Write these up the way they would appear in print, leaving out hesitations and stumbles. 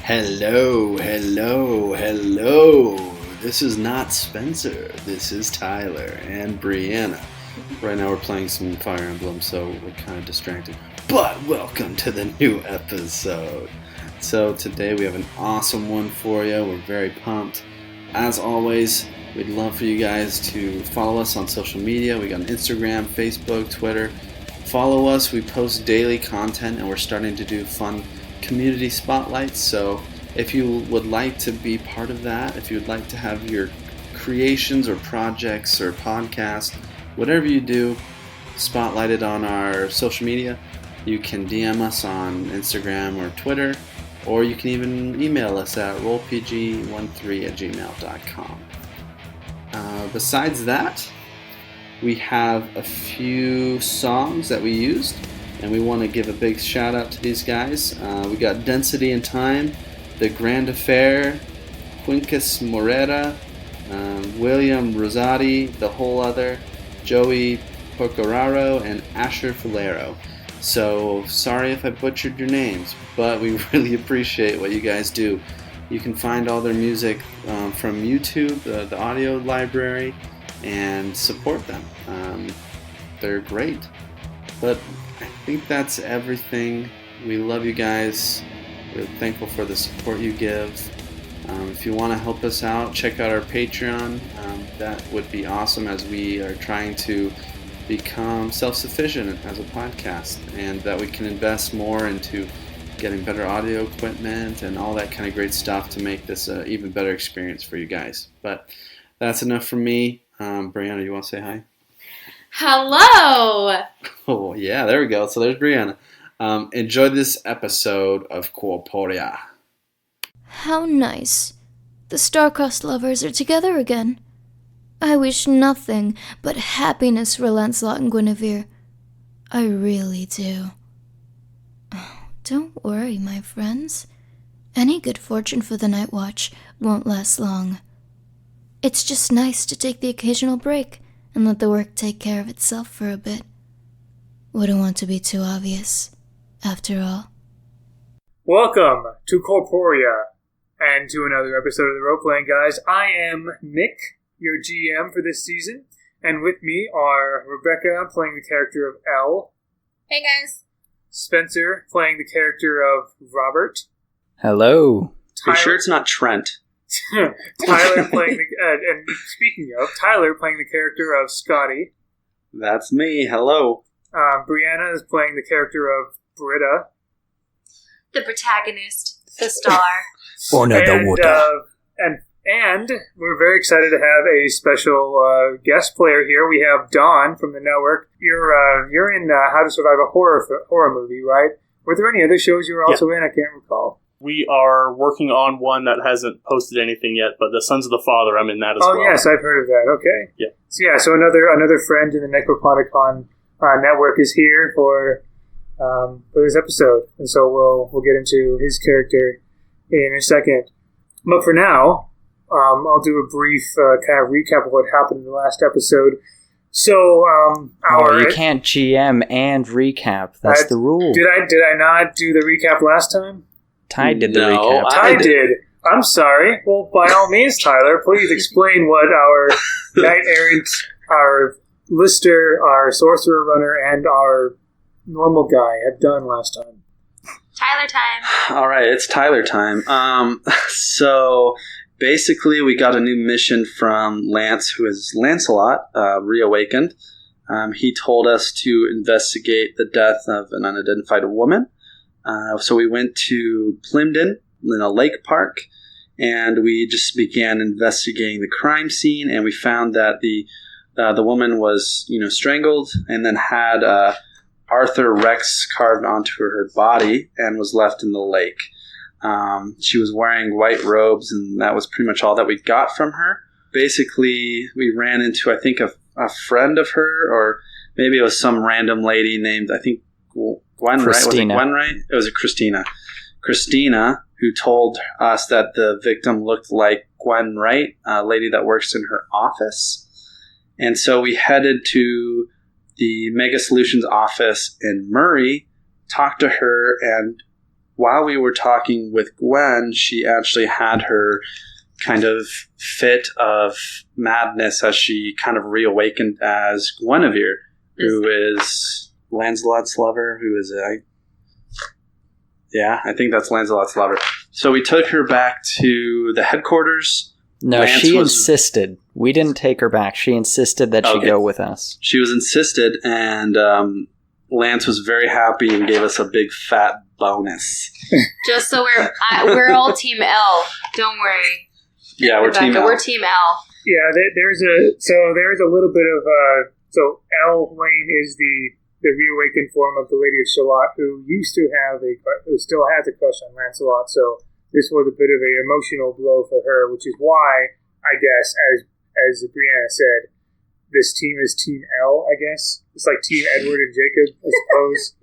Hello, hello, hello. This is not Spencer. This is Tyler and Brianna. Right now we're playing some Fire Emblem, so we're kind of distracted. But welcome to the new episode. So today we have an awesome one for you. We're very pumped. As always, we'd love for you guys to follow us on social media. We got Instagram, Facebook, Twitter. Follow us. We post daily content, and we're starting to do fun community spotlights. So if you would like to be part of that, if you would like to have your creations or projects or podcasts, whatever you do, spotlighted on our social media, you can DM us on Instagram or Twitter, or you can even email us at rollpg13@gmail.com. Besides that, we have a few songs that we used, and we want to give a big shout out to these guys. We got Density and Time, The Grand Affair, Quincas Moreira, William Rosati, The Whole Other, Joey Pecoraro, and Asher Fulero. So sorry if I butchered your names, but we really appreciate what you guys do. You can find all their music from YouTube, the audio library, and support them. They're great. But I think that's everything. We love you guys. We're thankful for the support you give. If you want to help us out, check out our Patreon. That would be awesome, as we are trying to become self-sufficient as a podcast, and that we can invest more into getting better audio equipment and all that kind of great stuff to make this an even better experience for you guys. But that's enough from me. Brianna, you want to say hi? Hello! Oh, yeah, there we go. So there's Brianna. Enjoy this episode of Corpori-A. How nice. The star-crossed lovers are together again. I wish nothing but happiness for Lancelot and Guinevere. I really do. Oh, don't worry, my friends. Any good fortune for the Night Watch won't last long. It's just nice to take the occasional break and let the work take care of itself for a bit. Wouldn't want to be too obvious, after all. Welcome to Corpori-A and to another episode of the Role Playing Guys. I am Nick, your GM for this season, and with me are Rebecca playing the character of Elle. Hey guys. Spencer playing the character of Robert. Hello. Are you sure it's not Trent? Tyler playing and speaking of, Tyler playing the character of Scottie. That's me. Hello. Brianna is playing the character of Britta. The protagonist. The star. The water. And we're very excited to have a special guest player here. We have Dawn from the network. You're in How to Survive a Horror Movie, right? Were there any other shows you were also in? I can't recall. We are working on one that hasn't posted anything yet, but the Sons of the Father, I'm in that as well. Oh, yes, I've heard of that. Okay. Yeah. So another friend in the Necropodicon network is here for this episode, and so we'll get into his character in a second. But for now, I'll do a brief kind of recap of what happened in the last episode. So, you can't GM and recap. That's the rule. Did I not do the recap last time? Ty did the recap. I did. I'm sorry. Well, by all means, Tyler, please explain what our Knight Errant, our Lister, our Sorcerer Runner, and our normal guy have done last time. Tyler time. All right, it's Tyler time. So basically, we got a new mission from Lance, who is Lancelot, reawakened. He told us to investigate the death of an unidentified woman. So we went to Plimden in a lake park, and we just began investigating the crime scene, and we found that the woman was, strangled and then had Arthur Rex carved onto her body and was left in the lake. She was wearing white robes, and that was pretty much all that we got from her. Basically, we ran into, I think, a friend of her, or maybe it was some random lady named, I think, Gwen, right? Was it Gwen, right? It was Christina. Christina, who told us that the victim looked like Gwen Wright, a lady that works in her office. And so we headed to the Mega Solutions office in Murray, talked to her, and while we were talking with Gwen, she actually had her kind of fit of madness as she kind of reawakened as Guinevere, who is Lancelot's lover, who is I think that's Lancelot's lover. So we took her back to the headquarters. No, she insisted. We didn't take her back. She insisted that she go with us. She was insisted, and Lance was very happy and gave us a big fat bonus. Just so we're all Team L. Don't worry. Yeah, we're Team L. We're Team L. Yeah, there's a little bit of so Elle Wayne is the reawakened form of the Lady of Shalott, who still has a crush on Lancelot. So this was a bit of an emotional blow for her, which is why I guess, as Brianna said, this team is Team L. I guess it's like Team Edward and Jacob, I suppose.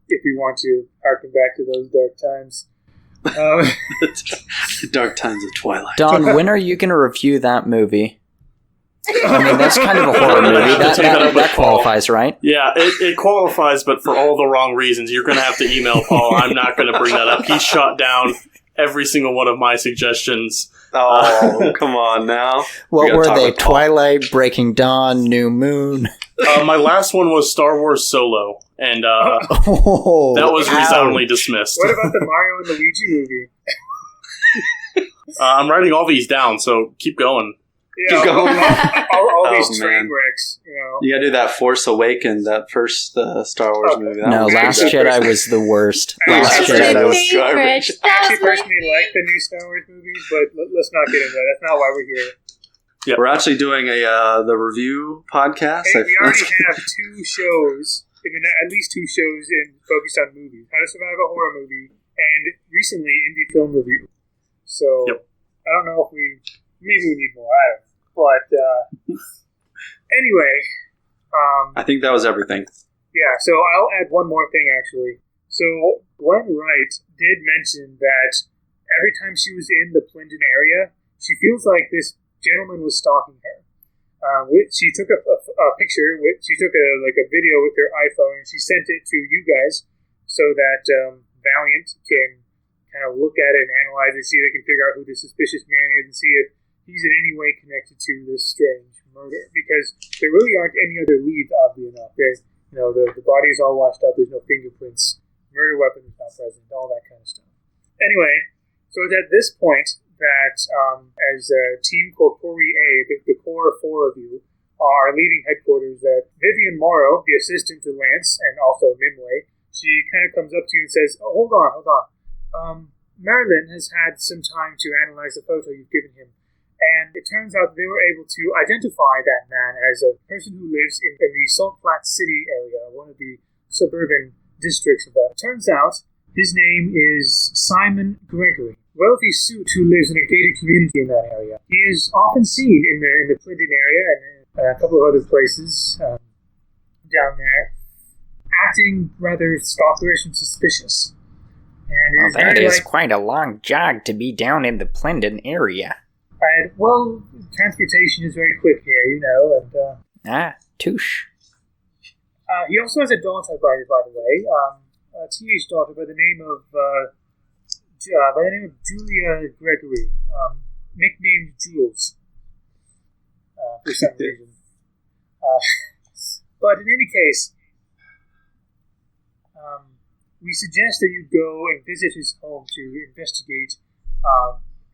If we want to harken back to those dark times. The dark times of Twilight. Don, when are you going to review that movie? I mean, that's kind of a horror movie. That qualifies, right? Yeah, it qualifies, but for all the wrong reasons. You're going to have to email Paul. I'm not going to bring that up. He shot down every single one of my suggestions. Oh, come on now. What were they? Twilight, Breaking Dawn, New Moon? My last one was Star Wars Solo, and that was resoundingly dismissed. What about the Mario and Luigi movie? I'm writing all these down, so keep going. Yeah, keep going. all these train wrecks, You gotta do that Force Awakens, that first Star Wars movie. No, Last Jedi was the worst. Last Jedi was garbage. I actually personally like the new Star Wars movies, but let's not get into that. That's not why we're here. Yep. We're actually doing the review podcast. Hey, we already have two shows, at least two shows focused on movies. How to Survive a Horror Movie, and recently Indie Film Review. So, I don't know if maybe we need more. I don't know. But anyway, I think that was everything. Yeah, so I'll add one more thing actually. So Gwen Wright did mention that every time she was in the Plindon area, she feels like this gentleman was stalking her. She took a picture. She took a video with her iPhone and she sent it to you guys so that Valiant can kind of look at it and analyze it, see if they can figure out who the suspicious man is and see if he's in any way connected to this strange murder, because there really aren't any other leads, oddly enough. The body is all washed up, there's no fingerprints, murder weapon is not present, all that kind of stuff. Anyway, so it's at this point that as Team Corpori-A, the core four of you, are leading headquarters, that Vivian Morrow, the assistant to Lance, and also Nimue, she kind of comes up to you and says, "Oh, hold on. Merlin has had some time to analyze the photo you've given him. And it turns out they were able to identify that man as a person who lives in the Salt Flat City area, one of the suburban districts of that. It turns out his name is Simon Gregory, wealthy suit who lives in a gated community in that area. He is often seen in the Plindon area and a couple of other places down there, acting rather stalkerish and suspicious. And that is quite a long jog to be down in the Plindon area. Well, transportation is very quick here, and touche. He also has a daughter, by the way, a teenage daughter by the name of Julia Gregory, nicknamed Julz, for some reason. But in any case, we suggest that you go and visit his home to investigate.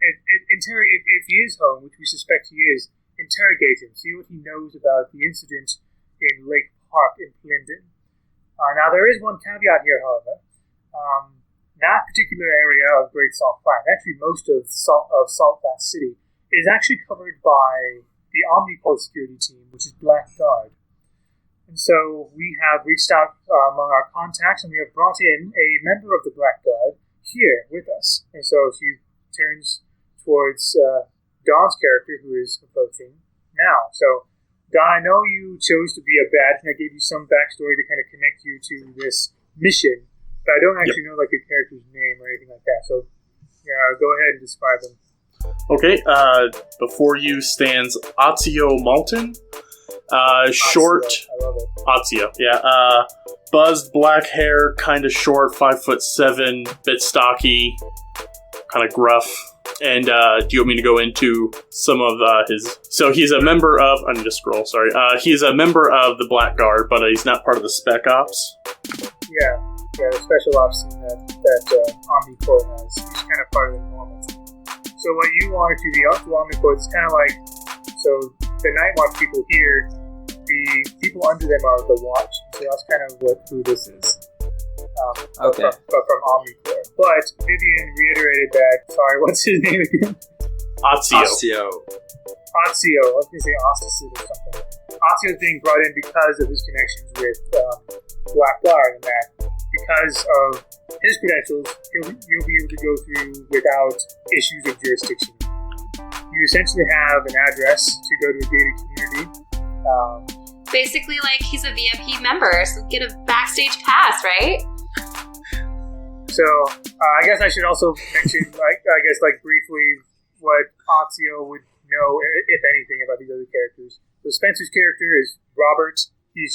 If he is home, which we suspect he is, interrogate him, see what he knows about the incident in Lake Park in Plindon. Now, there is one caveat here, however. That particular area of Great Salt Flat, actually most of Salt Flat City, is actually covered by the Omnicorps security team, which is Blackguard. And so we have reached out among our contacts, and we have brought in a member of the Blackguard here with us. And so she turns towards Don's character, who is approaching now. So, Don, I know you chose to be a badge, and I gave you some backstory to kind of connect you to this mission, but I don't actually know your character's name or anything like that. So, go ahead and describe him. Okay, before you stands Otzio Malton. Short. I love it. Otzio, yeah. Buzzed, black hair, kind of short, 5'7", bit stocky, kind of gruff. And do you want me to go into some of his... So he's a member of... I need to scroll, sorry. He's a member of the Black Guard, but he's not part of the Spec Ops. Yeah, the special ops team that Omnicorps has. He's kind of part of the normal team. So what you are to the Omnicorps is kind of like... So the Night Watch people here, the people under them are the Watch. So that's kind of who this is. Okay. But from Omnicorps. But Vivian reiterated that... Sorry, what's his name again? Otzio. Otzio. I was going to say Ostracid or something. Otzio is being brought in because of his connections with Black Guard, and that because of his credentials, you'll be able to go through without issues of jurisdiction. You essentially have an address to go to a gated community. Basically, like, he's a VIP member, so get a backstage pass, right? So, I guess I should also mention, briefly what Otzio would know, if anything, about these other characters. So Spencer's character is Robert. He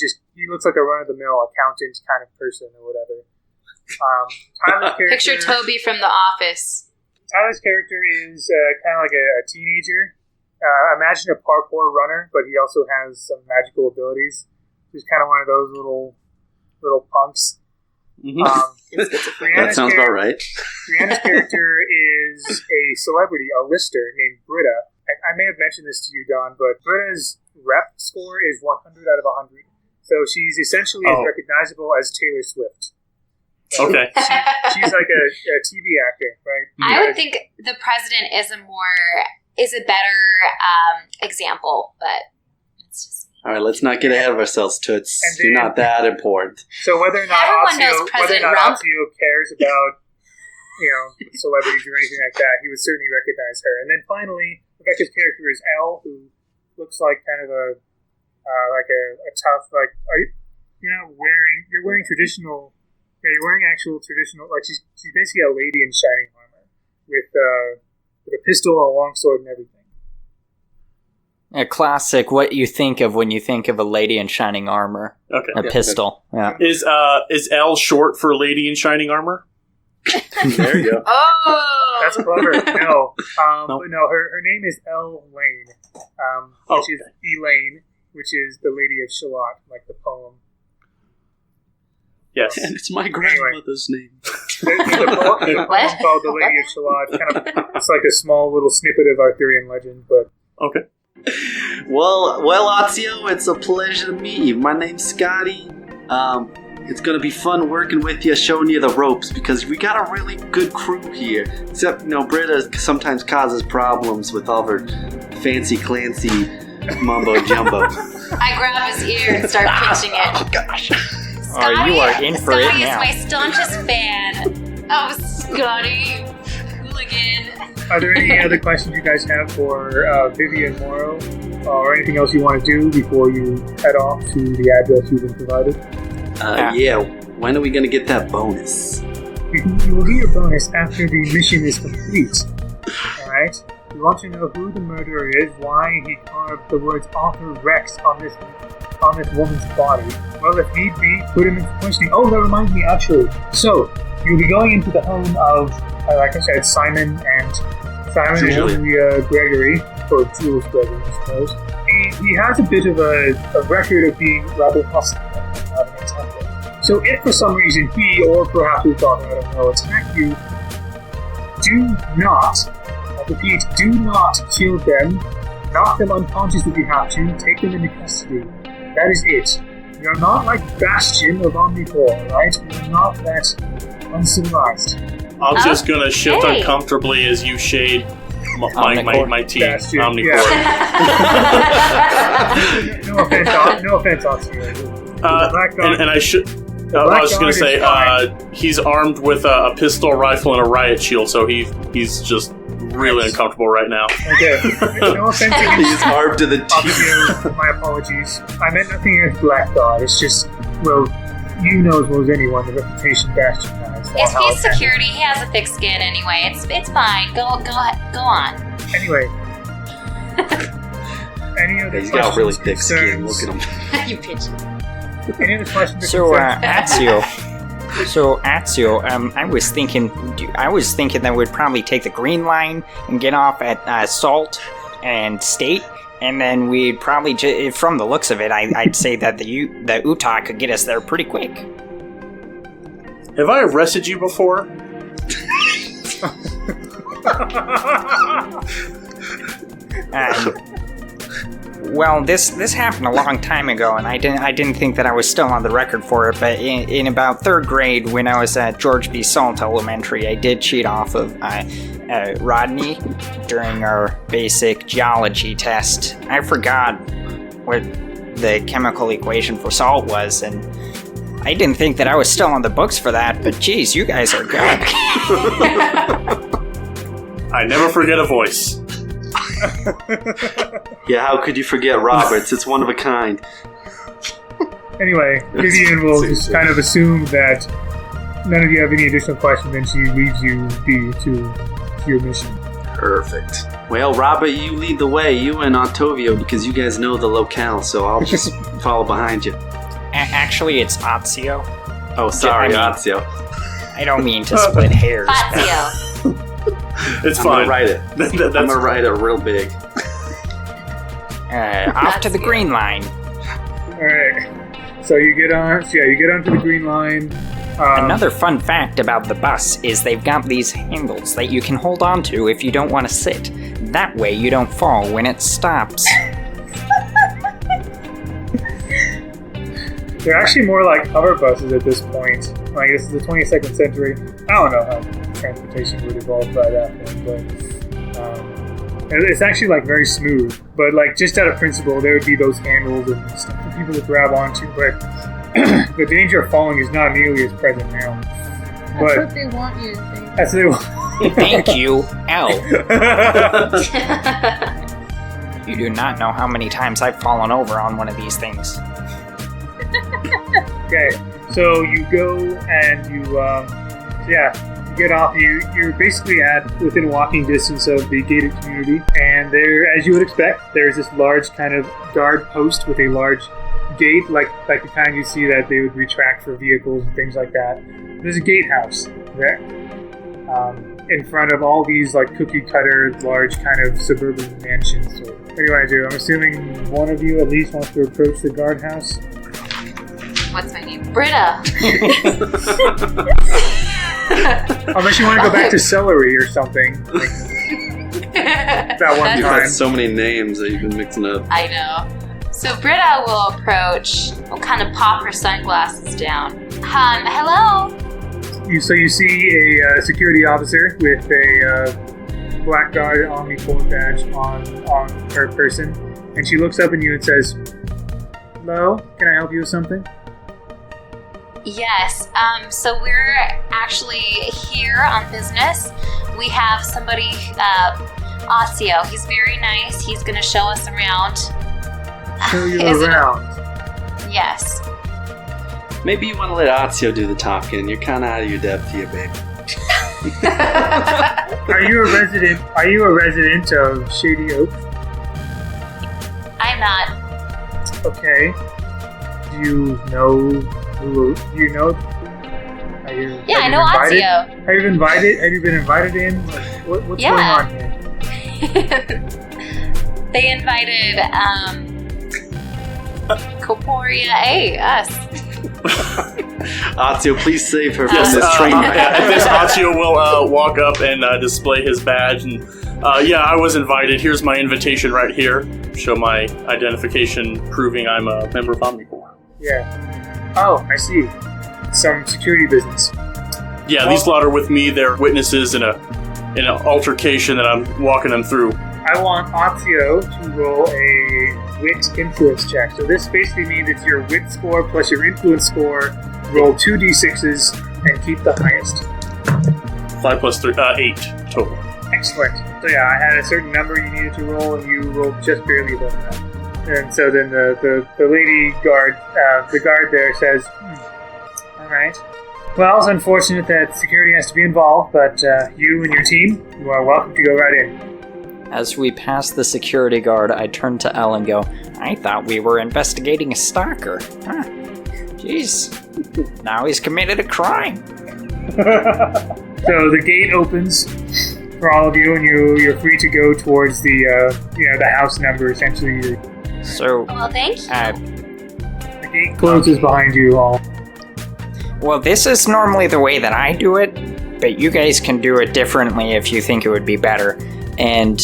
looks like a run-of-the-mill accountant kind of person or whatever. Tyler's character... Picture Toby from The Office. Tyler's character is kind of like a teenager. Imagine a parkour runner, but he also has some magical abilities. He's kind of one of those little punks. Mm-hmm. That sounds about right. Brianna's character is a celebrity, a lister named Britta. I may have mentioned this to you, Don, but Britta's rep score is 100 out of 100. So she's essentially as recognizable as Taylor Swift. Okay. She's like a TV actor, right? I would think the president is a better example, but it's just... All right, let's not get ahead of ourselves, Toots. You're not that important. So whether or not Otzio cares about, celebrities or anything like that, he would certainly recognize her. And then finally, Rebecca's character is Elle, who looks like kind of a tough, like, you're wearing traditional, you're wearing actual traditional, like she's basically a lady in shining armor with a pistol, a longsword, and everything. A classic, what you think of when you think of a lady in shining armar. Okay. A pistol. Yeah. Is Elle short for lady in shining armor? There you go. Oh! That's clever. No. But no, her name is Elle Lane, which is Elaine, which is the Lady of Shalott, like the poem. Yes. And it's my grandmother's name. There's a poem called The Lady of Shalott. It's like a small little snippet of Arthurian legend, but... Okay. Well, Otzio, it's a pleasure to meet you. My name's Scottie. It's gonna be fun working with you, showing you the ropes, because we got a really good crew here. Except, Britta sometimes causes problems with all her fancy-clancy mumbo-jumbo. I grab his ear and start pinching it. Oh, gosh. Scottie, you are in for it Scottie now. is my staunchest fan. Oh, Scottie. Hooligan. Are there any other questions you guys have for Vivian Morrow, or anything else you want to do before you head off to the address you've been provided? Yeah. When are we gonna get that bonus? You will get your bonus after the mission is complete. Alright? You want to know who the murderer is, why he carved the words Author Rex on this woman's body. Well, if need be, put him into questioning. Oh, that reminds me, actually. So, you'll be going into the home of, like I said, Simon and Julia Gregory, or Jules Gregory, I suppose. He has a bit of a record of being rather hostile. So if for some reason he, or perhaps his daughter, I don't know, attack you, do not, I repeat, do not kill them. Knock them unconscious if you have to. Take them into custody. That is it. You're not like Bastion of Omnicorps, right? You're not that uncivilized. I'm just gonna shift uncomfortably as you shade my team. Bastion, Omnicorps. Yeah. No offense, Otzio. And I should. I was just gonna say, he's armed with a pistol, rifle, and a riot shield, so he's just really uncomfortable right now. Okay. No offense against He's armed to the teeth. My apologies. I meant nothing against Black God. It's just, well, you know as well as anyone the reputation Bastion has. If he's security, he has a thick skin anyway. It's fine. Go on. Anyway. Any other He's questions, got really thick skin. concerns? Look at him. You pigeon. Any other questions? or So, concerns? Otzio, I was thinking that we'd probably take the Green Line and get off at Salt and State, and then we'd probably, from the looks of it, I'd say that the Utah could get us there pretty quick. Have I arrested you before? Well, this happened a long time ago, and I didn't think that I was still on the record for it. But in about third grade, when I was at George B. Salt Elementary, I did cheat off of Rodney during our basic geology test. I forgot what the chemical equation for salt was, and I didn't think that I was still on the books for that. But geez, you guys are good. I never forget a voice. Yeah, how could you forget Roberts? It's one of a kind. Anyway, Vivian will just kind of assume that none of you have any additional questions, and she leaves you be to your mission. Perfect. Well, Robert, you lead the way. You and Octavio, because you guys know the locale, so I'll just follow behind you. Actually, it's Otzio. Oh, sorry, I mean- Otzio. I don't mean to split hairs. Otzio. It's I'm fine. gonna write it. I'm gonna write it real big. Off to the Green Line. Alright. So you get on. So yeah, you get onto the Green Line. Another fun fact about the bus is they've got these handles that you can hold on to if you don't want to sit. That way you don't fall when it stops. They're actually more like hover buses at this point. Like, this is the 22nd century. I don't know how transportation would evolve by that point, but it's actually like very smooth. But like just out of principle, there would be those handles and stuff for people to grab onto. But the danger of falling is not nearly as present now. That's But what they want you to think. that's what they want. Thank you, Elle. You do not know how many times I've fallen over on one of these things. Okay, so you go and you get off. You're basically within walking distance of the gated community, and there, as you would expect, there's this large kind of guard post with a large gate, like the kind you see that they would retract for vehicles and things like that. There's a gatehouse there, in front of all these like cookie cutter, large kind of suburban mansions. So what do you want to do? I'm assuming one of you at least wants to approach the guardhouse. What's my name? Britta. Unless you want to go back to celery or something. Like, that one You've time. got so many names that you've been mixing up. I know. So Britta will approach, will kind of pop her sunglasses down. Hello? So you see a security officer with a Blackguard Omnipoint badge on her person, and she looks up at you and says, "Hello, can I help you with something?" Yes, so we're actually here on business. We have somebody, Otzio. He's very nice. He's going to show us around. Show you Is it- around. Yes. Maybe you want to let Otzio do the talking. You're kind of out of your depth here, babe. Are you a resident of Shady Oak? I'm not. Okay. Do you know? Yeah, I know Otzio. Have you been invited in? Like, what's going on here? They invited, Corpori-A, us. Otzio, please save her Yes, from this train wreck. At this, Otzio will walk up and display his badge. And I was invited. Here's my invitation right here. Show my identification proving I'm a member of Omnicorps. Yeah. Oh, I see. Some security business. Yeah, these lot are with me. They're witnesses in an altercation that I'm walking them through. I want Otzio to roll a wit influence check. So this basically means it's your wit score plus your influence score. Roll 2d6s and keep the highest. 5 plus 3, 8 total. Excellent. So yeah, I had a certain number you needed to roll, and you rolled just barely above that. And so then the lady guard, the guard there says, all right. Well, it's unfortunate that security has to be involved, but you and your team, you are welcome to go right in. As we pass the security guard, I turn to Elle and go, I thought we were investigating a stalker. Huh. Jeez. Now he's committed a crime. So the gate opens for all of you, and you're free to go towards the house number, essentially. So, Well, thank you. The gate closes behind you all. well, this is normally the way that I do it, but you guys can do it differently if you think it would be better. And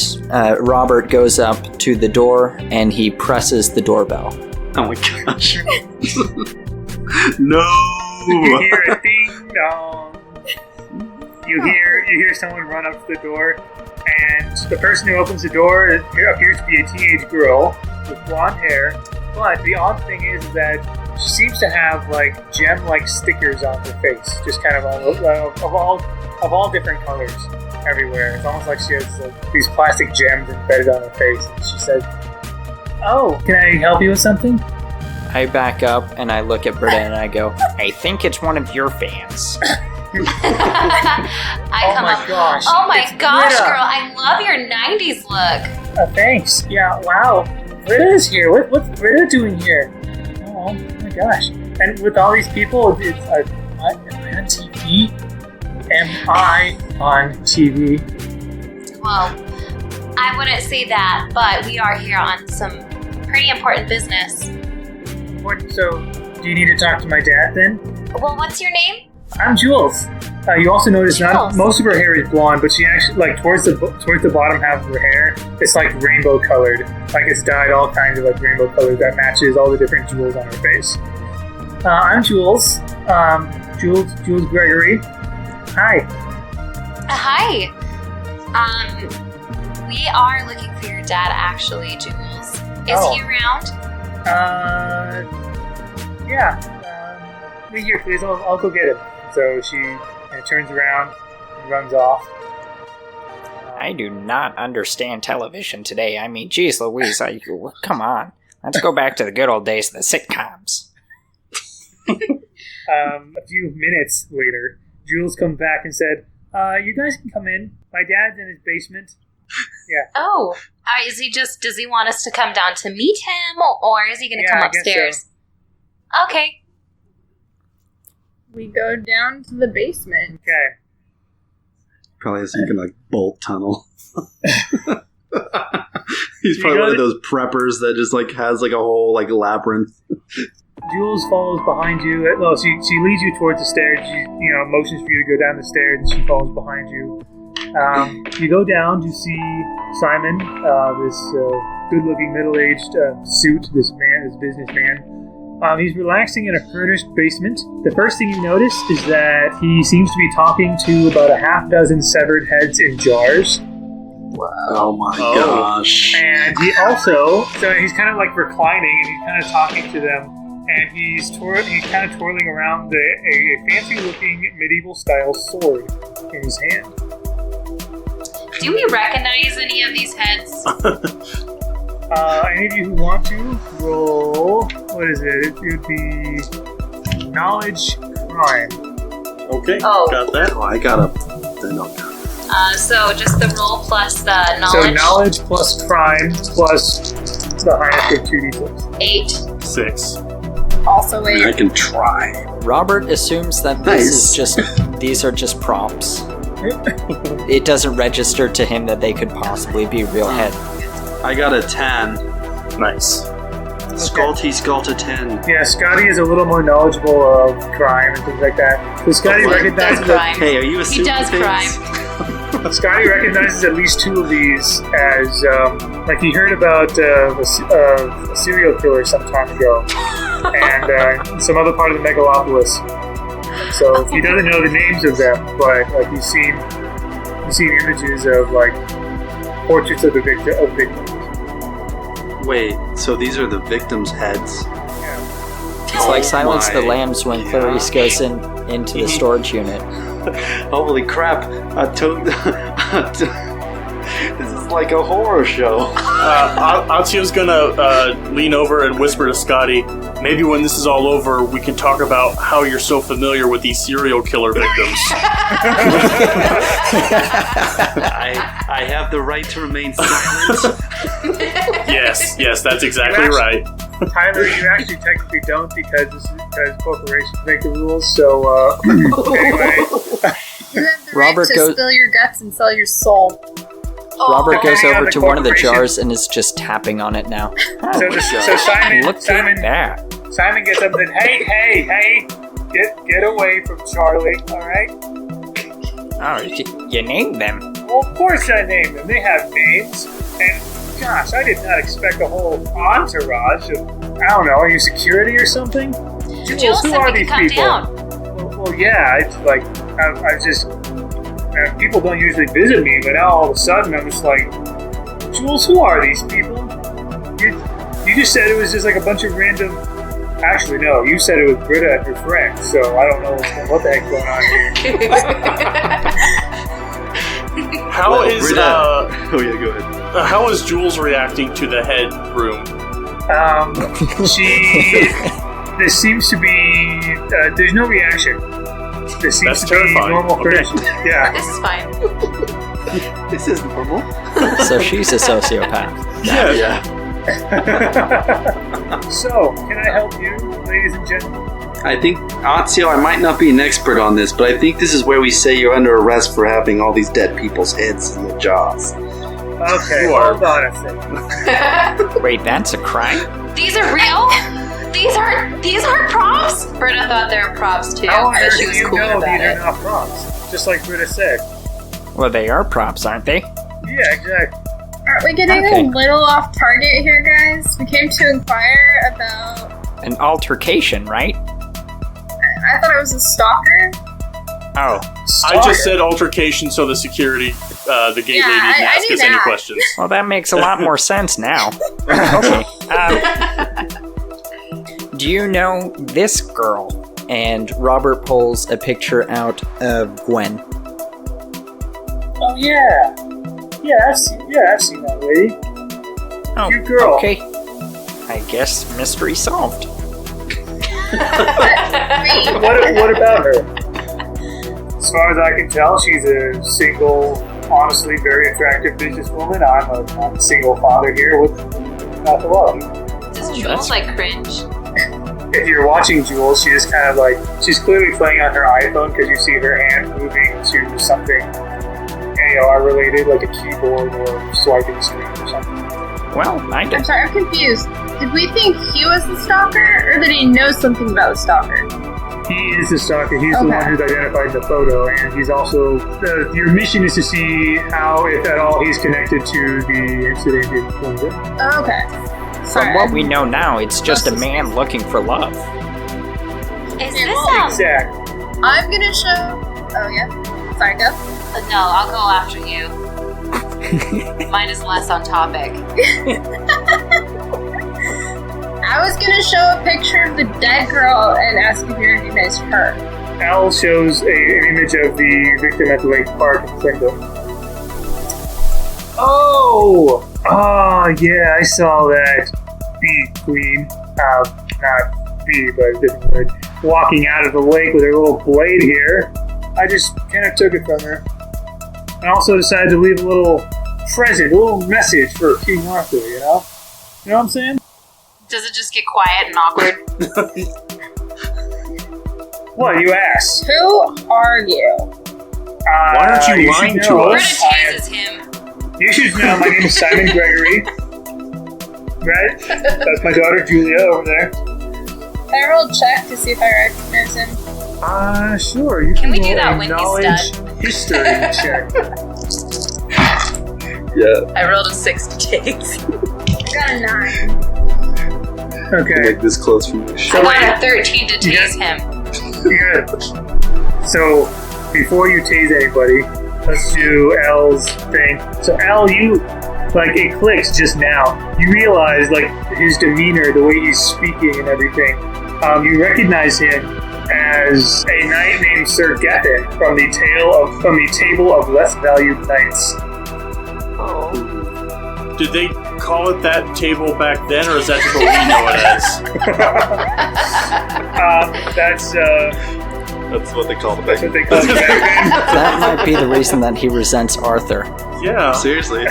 Robert goes up to the door, and he presses the doorbell. Oh my gosh. No! You hear a ding dong. You hear someone run up to the door, and the person who opens the door appears to be a teenage girl with blonde hair. But the odd thing is that she seems to have like gem-like stickers on her face, just kind of all different colors everywhere. It's almost like she has these plastic gems embedded on her face. And she says, "Oh, can I help you with something?" I back up, and I look at Britta, and I go, I think it's one of your fans. I come up. Gosh! Oh my It's gosh, Britta. girl! I love your '90s look. Thanks. Yeah. Wow. Britta's here. What's Britta doing here? Oh my gosh! And with all these people, it's am I on TV? Am I on TV? Well, I wouldn't say that, but we are here on some pretty important business. So, do you need to talk to my dad then? Well, what's your name? I'm Julz. You also notice not Julz. most of her hair is blonde, but she actually like towards the bottom half of her hair, it's like rainbow colored. Like it's dyed all kinds of like rainbow colors that matches all the different jewels on her face. I'm Julz. Julz Gregory. Hi. Hi. We are looking for your dad, actually, Jules. Is Oh. he around? Yeah. Wait here, please. I'll go get him. So she turns around and runs off. I do not understand television today. I mean, geez Louise, come on. Let's go back to the good old days of the sitcoms. A few minutes later, Jules comes back and said, you guys can come in. My dad's in his basement. Yeah. Oh. Does he want us to come down to meet him, or is he going to Yeah, come I guess upstairs? Okay. We go down to the basement. Okay. Probably has some kind of like bolt tunnel. He's You probably got one of it? those preppers that just like has like a whole like labyrinth. Jules follows behind you. Well, she leads you towards the stairs. She motions for you to go down the stairs, and she follows behind you. You go down to see Simon, this good-looking middle-aged suit. This businessman. He's relaxing in a furnished basement. The first thing you notice is that he seems to be talking to about a half dozen severed heads in jars. Oh my gosh. And he also, so he's kind of like reclining and he's kind of talking to them, and he's kind of twirling around a fancy-looking medieval-style sword in his hand. Do we recognize any of these heads? Any of you who want to roll, what is it? It would be knowledge crime. Okay, Oh. got that. Oh, I got a. No. So just the roll plus the knowledge. So knowledge plus crime plus the highest of 2d6. 8. 6. Also I can try. Robert assumes that these are just props. It doesn't register to him that they could possibly be real heads. I got a 10. Nice. Scottie's got a 10. Yeah, Scottie is a little more knowledgeable of crime and things like that. So Scottie recognizes crime. Hey, are you a He does crime. Scottie recognizes at least two of these as, like he heard about a serial killer some time ago, and some other part of the megalopolis. So he doesn't know the names of them, but like he's seen images of like portraits of the victims. Wait, so these are the victims' heads? Yeah. It's like Silence the my Lambs when Clarice goes into the storage unit. Holy crap! This is like a horror show. Otzio's gonna lean over and whisper to Scottie, Maybe when this is all over, we can talk about how you're so familiar with these serial killer victims. I have the right to remain silent. Yes, that's exactly right. Tyler, you actually technically don't because corporations make the rules. So anyway, You have the Robert right to goes- spill your guts and sell your soul. Robert goes Depending on over the to one of the corporation. jars and is just tapping on it now. so Simon Look Simon at that. Simon gets up and says, hey, get away from Charlie, all right? Oh, you named them. Well, of course I named them. They have names. And, gosh, I did not expect a whole entourage of, I don't know, are you security or something? Jules who said are we these could come people? down. Well, yeah, it's like, I just, people don't usually visit me, but now all of a sudden I'm just like, Jules, who are these people? You just said it was just like a bunch of random... Actually, no, you said it was Britta and her friend, so I don't know what the heck's going on here. How is Britta. Oh yeah, go ahead. how is Jules reacting to the head room? There seems to be... there's no reaction. There seems That's to terrifying. be normal Okay. courtesy. Yeah. This is fine. This is normal. So she's a sociopath. Yeah. So, can I help you, ladies and gentlemen? I think, Otzio, I might not be an expert on this, but I think this is where we say you're under arrest for having all these dead people's heads in your jaws. Okay, You are- hold on a second. Wait, that's a crime? These are real? These aren't props? Britta thought they were props too, How on but earth she do was you cool know about these are it. not props? Just like Britta said. Well, they are props, aren't they? Yeah, exactly. Aren't we getting Okay. a little off target here, guys? We came to inquire about... An altercation, right? I thought it was a stalker. Oh, I just said altercation so the security, the gate Yeah, lady didn't I ask knew us any that. questions. well, that makes a lot more sense now. Okay. Do you know this girl? And Robert pulls a picture out of Gwen. Oh, yeah. Yeah, I've seen that lady. Oh, Cute girl. okay. I guess mystery solved. What about her? As far as I can tell, she's a single, honestly very attractive businesswoman. I'm a single father here with not a lot. Does Jules like cringe? If you're watching Jules, she is kind of like, she's clearly playing on her iPhone because you see her hand moving to something AR related, like a keyboard or swiping screen or something. Well, I'm sorry, I'm confused. Did we think he was the stalker, or did he know something about the stalker? He is the stalker. He's the Okay. one who's identified the photo, and he's also... your mission is to see how, if at all, he's connected to the incident in London. Oh, okay. From Sorry. what we know now, it's just a man looking for love. Is Yeah, this well, Exactly. I'm gonna show... Oh, yeah. Sorry, go. No, I'll go after you. Mine is less on topic. I was gonna show a picture of the dead girl and ask if you recognized her. Elle shows an image of the victim at the lake park in Clinton. Oh! Yeah, I saw that. Bee queen. Not bee, but a different word. Walking out of the lake with her little blade here. I just kind of took it from her. I also decided to leave a little present, a little message for King Arthur, you know? You know what I'm saying? Does it just get quiet and awkward? What, you asked? Who are you? Why aren't you should lying to know. us? Britta teases him. You should know my name is Simon Gregory. Right? That's my daughter Julia over there. Can I roll a check to see if I recognize him? Sure. You Can we roll do that a when he's knowledge history check. Yeah. I rolled a 6 to taste. I got a 9. Okay. Like this close from the I show. got a 13 to tase him. Good. So, before you tase anybody, let's do Elle's thing. So, Elle, you, like, it clicks just now. You realize, like, his demeanor, the way he's speaking and everything. You recognize him as a knight named Sir Gethin from the Table of Less Valued Knights. Did they call it that table back then, or is that just what we know it as? That's what they call the That's big. what they call it back then. That might be the reason that he resents Arthur. Yeah. Seriously.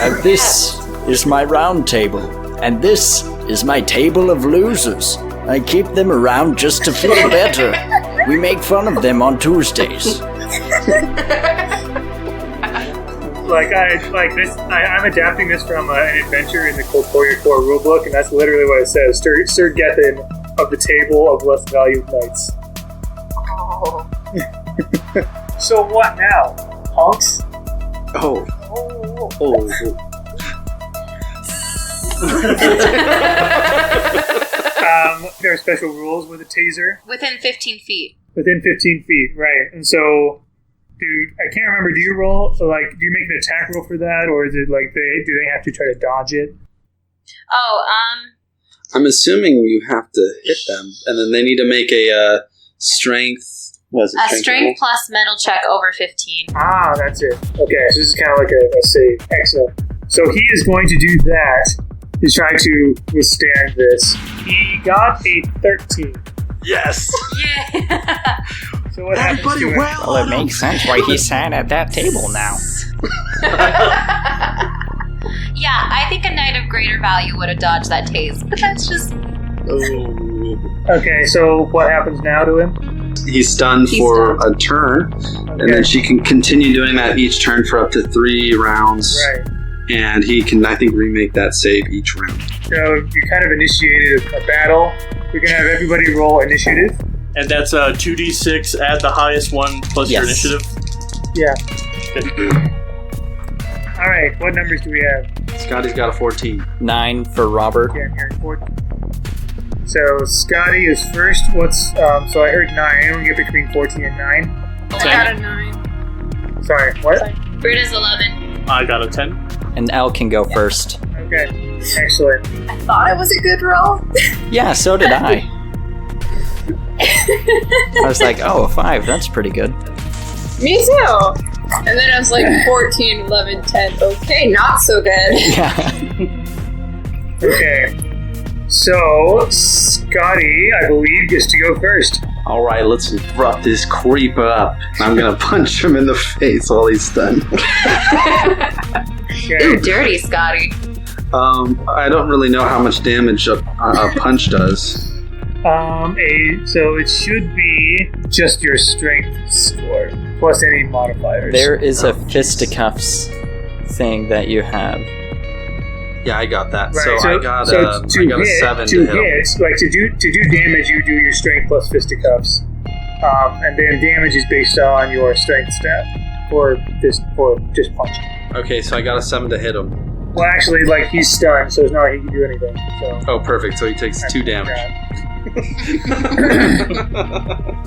And this is my round table, and this is my table of losers. I keep them around just to feel better. We make fun of them on Tuesdays. I'm adapting this from an adventure in the Corpori-A rulebook, and that's literally what it says. Sir Gethin of the Table of Less Valued Knights. Oh. So what now? Punks? Oh. There are special rules with a taser. Within 15 feet. Within 15 feet, right. And so, dude, I can't remember, do you roll, do you make an attack roll for that, or is it like, do they have to try to dodge it? Oh, I'm assuming you have to hit them, and then they need to make a strength. Was it a strength plus metal check over 15. Ah, that's it. Okay, so this is kind of like a save. Excellent. So he is going to do that. He's trying to withstand this. He got a 13. Yes. Yeah. So what happens Everybody, to him? Well, it makes sense why he sat at that table now. Yeah, I think a knight of greater value would have dodged that tase, but that's just... Okay, so what happens now to him? He's stunned for a turn, and then she can continue doing that each turn for up to 3 rounds. Right. And he can, I think, remake that save each round. So you kind of initiated a battle. We're going to have everybody roll initiative. And that's a 2d6, add the highest one plus your Yes. initiative. Yeah. Okay. All right, what numbers do we have? Scottie's got a 14. 9 for Robert. Yeah, I'm hearing 14. So Scottie is first. What's so I heard 9. Anyone get between 14 and 9? I got a 9. Sorry, what? Britta's 11. I got a 10. And Elle can go first. Okay, excellent. I thought it was a good roll. Yeah, so did I. I was like, oh, a 5, that's pretty good. Me too. And then I was like 14, 11, 10. Okay, not so good. Yeah. Okay, so Scottie, I believe, gets to go first. All right, let's rough this creep up. I'm gonna punch him in the face while he's stunned. Okay. Ooh, dirty Scottie. I don't really know how much damage a punch does. So it should be just your strength score plus any modifiers. There is a fisticuffs thing that you have. Yeah, I got that. Right, So I got to a 7 to hit him. like to do damage, you do your strength plus fisticuffs, and then damage is based on your strength stat for just punching. Okay, so I got a 7 to hit him. Well, actually, like he's stunned, so it's not like he can do anything. So Oh, perfect. So he takes 2 damage.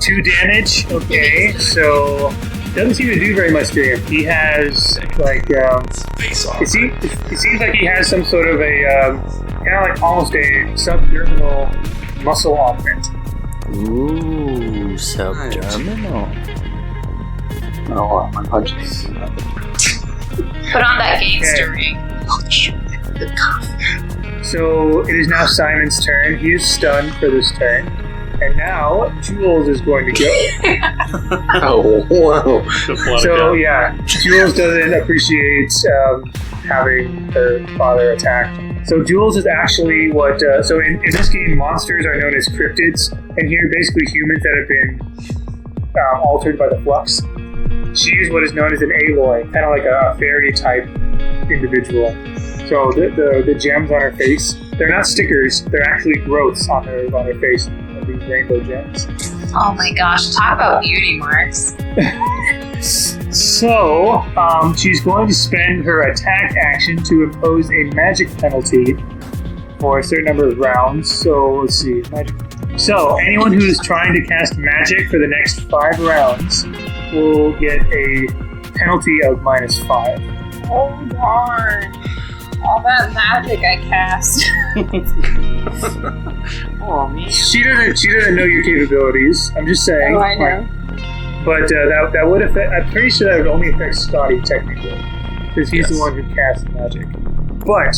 2 damage. Okay, so doesn't seem to do very much to him. He has like Face off. it seems like he has some sort of a kind of like almost a subdermal muscle augment. Ooh, subderminal. Oh, my punches. Put on that gangster ring. So it is now Simon's turn. He is stunned for this turn. And now Julz is going to go. Oh, whoa. Just let it So go. yeah, Julz doesn't appreciate having her father attacked. So Julz is actually what. So in this game, monsters are known as cryptids, and here basically humans that have been altered by the flux. She is what is known as an Aloy, kind of like a fairy type individual. So the gems on her face, they're not stickers, they're actually growths on her face of these rainbow gems. Oh my gosh, talk about beauty marks. So, she's going to spend her attack action to impose a magic penalty for a certain number of rounds. So, let's see. Magic. So, anyone who is trying to cast magic for the next 5 rounds will get a penalty of -5. Oh darn. All that magic I cast. Oh, man. She doesn't know your capabilities. I'm just saying. Oh, I know. But that would affect. I'm pretty sure that would only affect Scottie technically, because he's the one who casts magic. But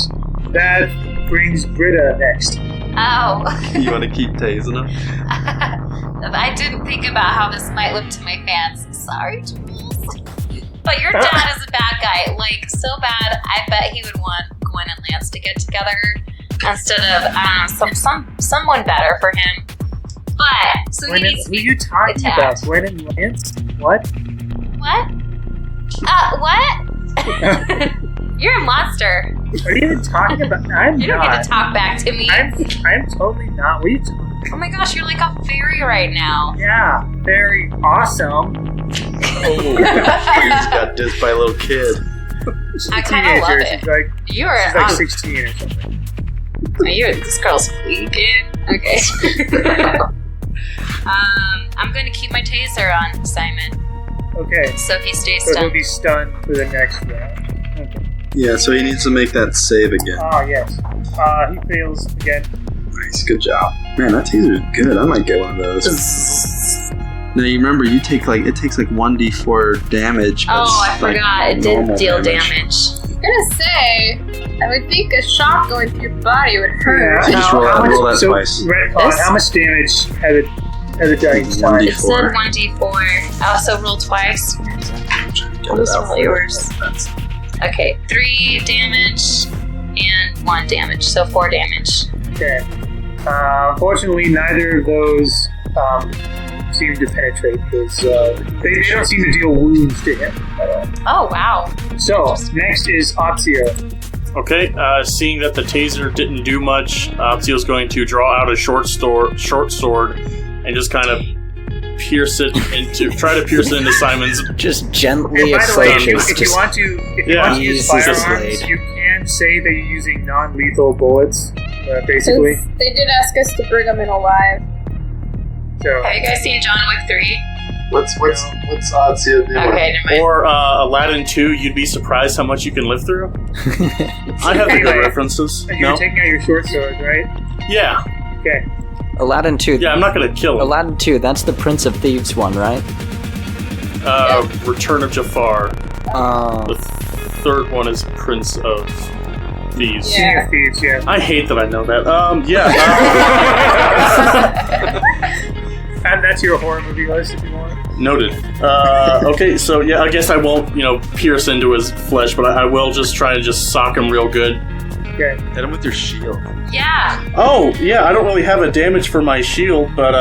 That brings Britta next. Oh. You want to keep tasing him? I didn't think about how this might look to my fans. Sorry, Julz. But your dad is a bad guy. Like, so bad, I bet he would want Gwen and Lance to get together instead of, someone better for him. But, so he needs to be who are you talking attacked. about? Gwen and Lance? What? What? What? You're a monster. What are you even talking about? I'm You don't not. get to talk back to me. I'm totally not. What are you talking about? Oh my gosh, you're like a fairy right now. Yeah, very awesome. Oh, he just got dissed by a little kid. She's I a kinda love teenager. it. She's like 16 or something. This girl's tweaking. Okay. I'm going to keep my taser on Simon, Okay, so he stays so he'll stunned. be stunned for the next round. Okay. Yeah, so he needs to make that save again. Ah, yes. He fails again. Nice, good job. Man, that taser is good. I might get one of those. Now you remember, it takes like 1d4 damage. Oh, I That's, like, forgot. It did normal deal damage. I was gonna say, I would think a shock going through your body would hurt. Just roll that so, twice. Redcon, This? how much damage had it done each time? It said 1d4. I also roll twice. What was all yours? Okay, 3 damage and 1 damage, so 4 damage. Okay. Unfortunately, neither of those seem to penetrate his. They don't seem to deal wounds to him at all. Oh, wow. So, next is Otzio. Okay, seeing that the taser didn't do much, Otzio's going to draw out a short sword and just kind of try to pierce it into Simon's. Just gently And by the way, approaches. if you want to use eases firearms, the blade. you can say that you're using non-lethal bullets, basically. Since they did ask us to bring them in alive. So, Have you guys seen John Wick 3? What's Otzio doing? Okay, never mind. Or Aladdin 2, you'd be surprised how much you can live through. I have the good Anyway, references. you're No? taking out your short sword, right? Yeah. Okay. Aladdin 2. Yeah, I'm not going to kill him. Aladdin 2, that's the Prince of Thieves one, right? Return of Jafar. Oh. The third one is Prince of Thieves. Yeah. King of Thieves, yeah. I hate that I know that. Yeah. And that's your horror movie list if you want. Noted. Okay, so yeah, I guess I won't, pierce into his flesh, but I will just try to just sock him real good. Okay. Hit him with your shield. Yeah. Oh, yeah, I don't really have a damage for my shield, but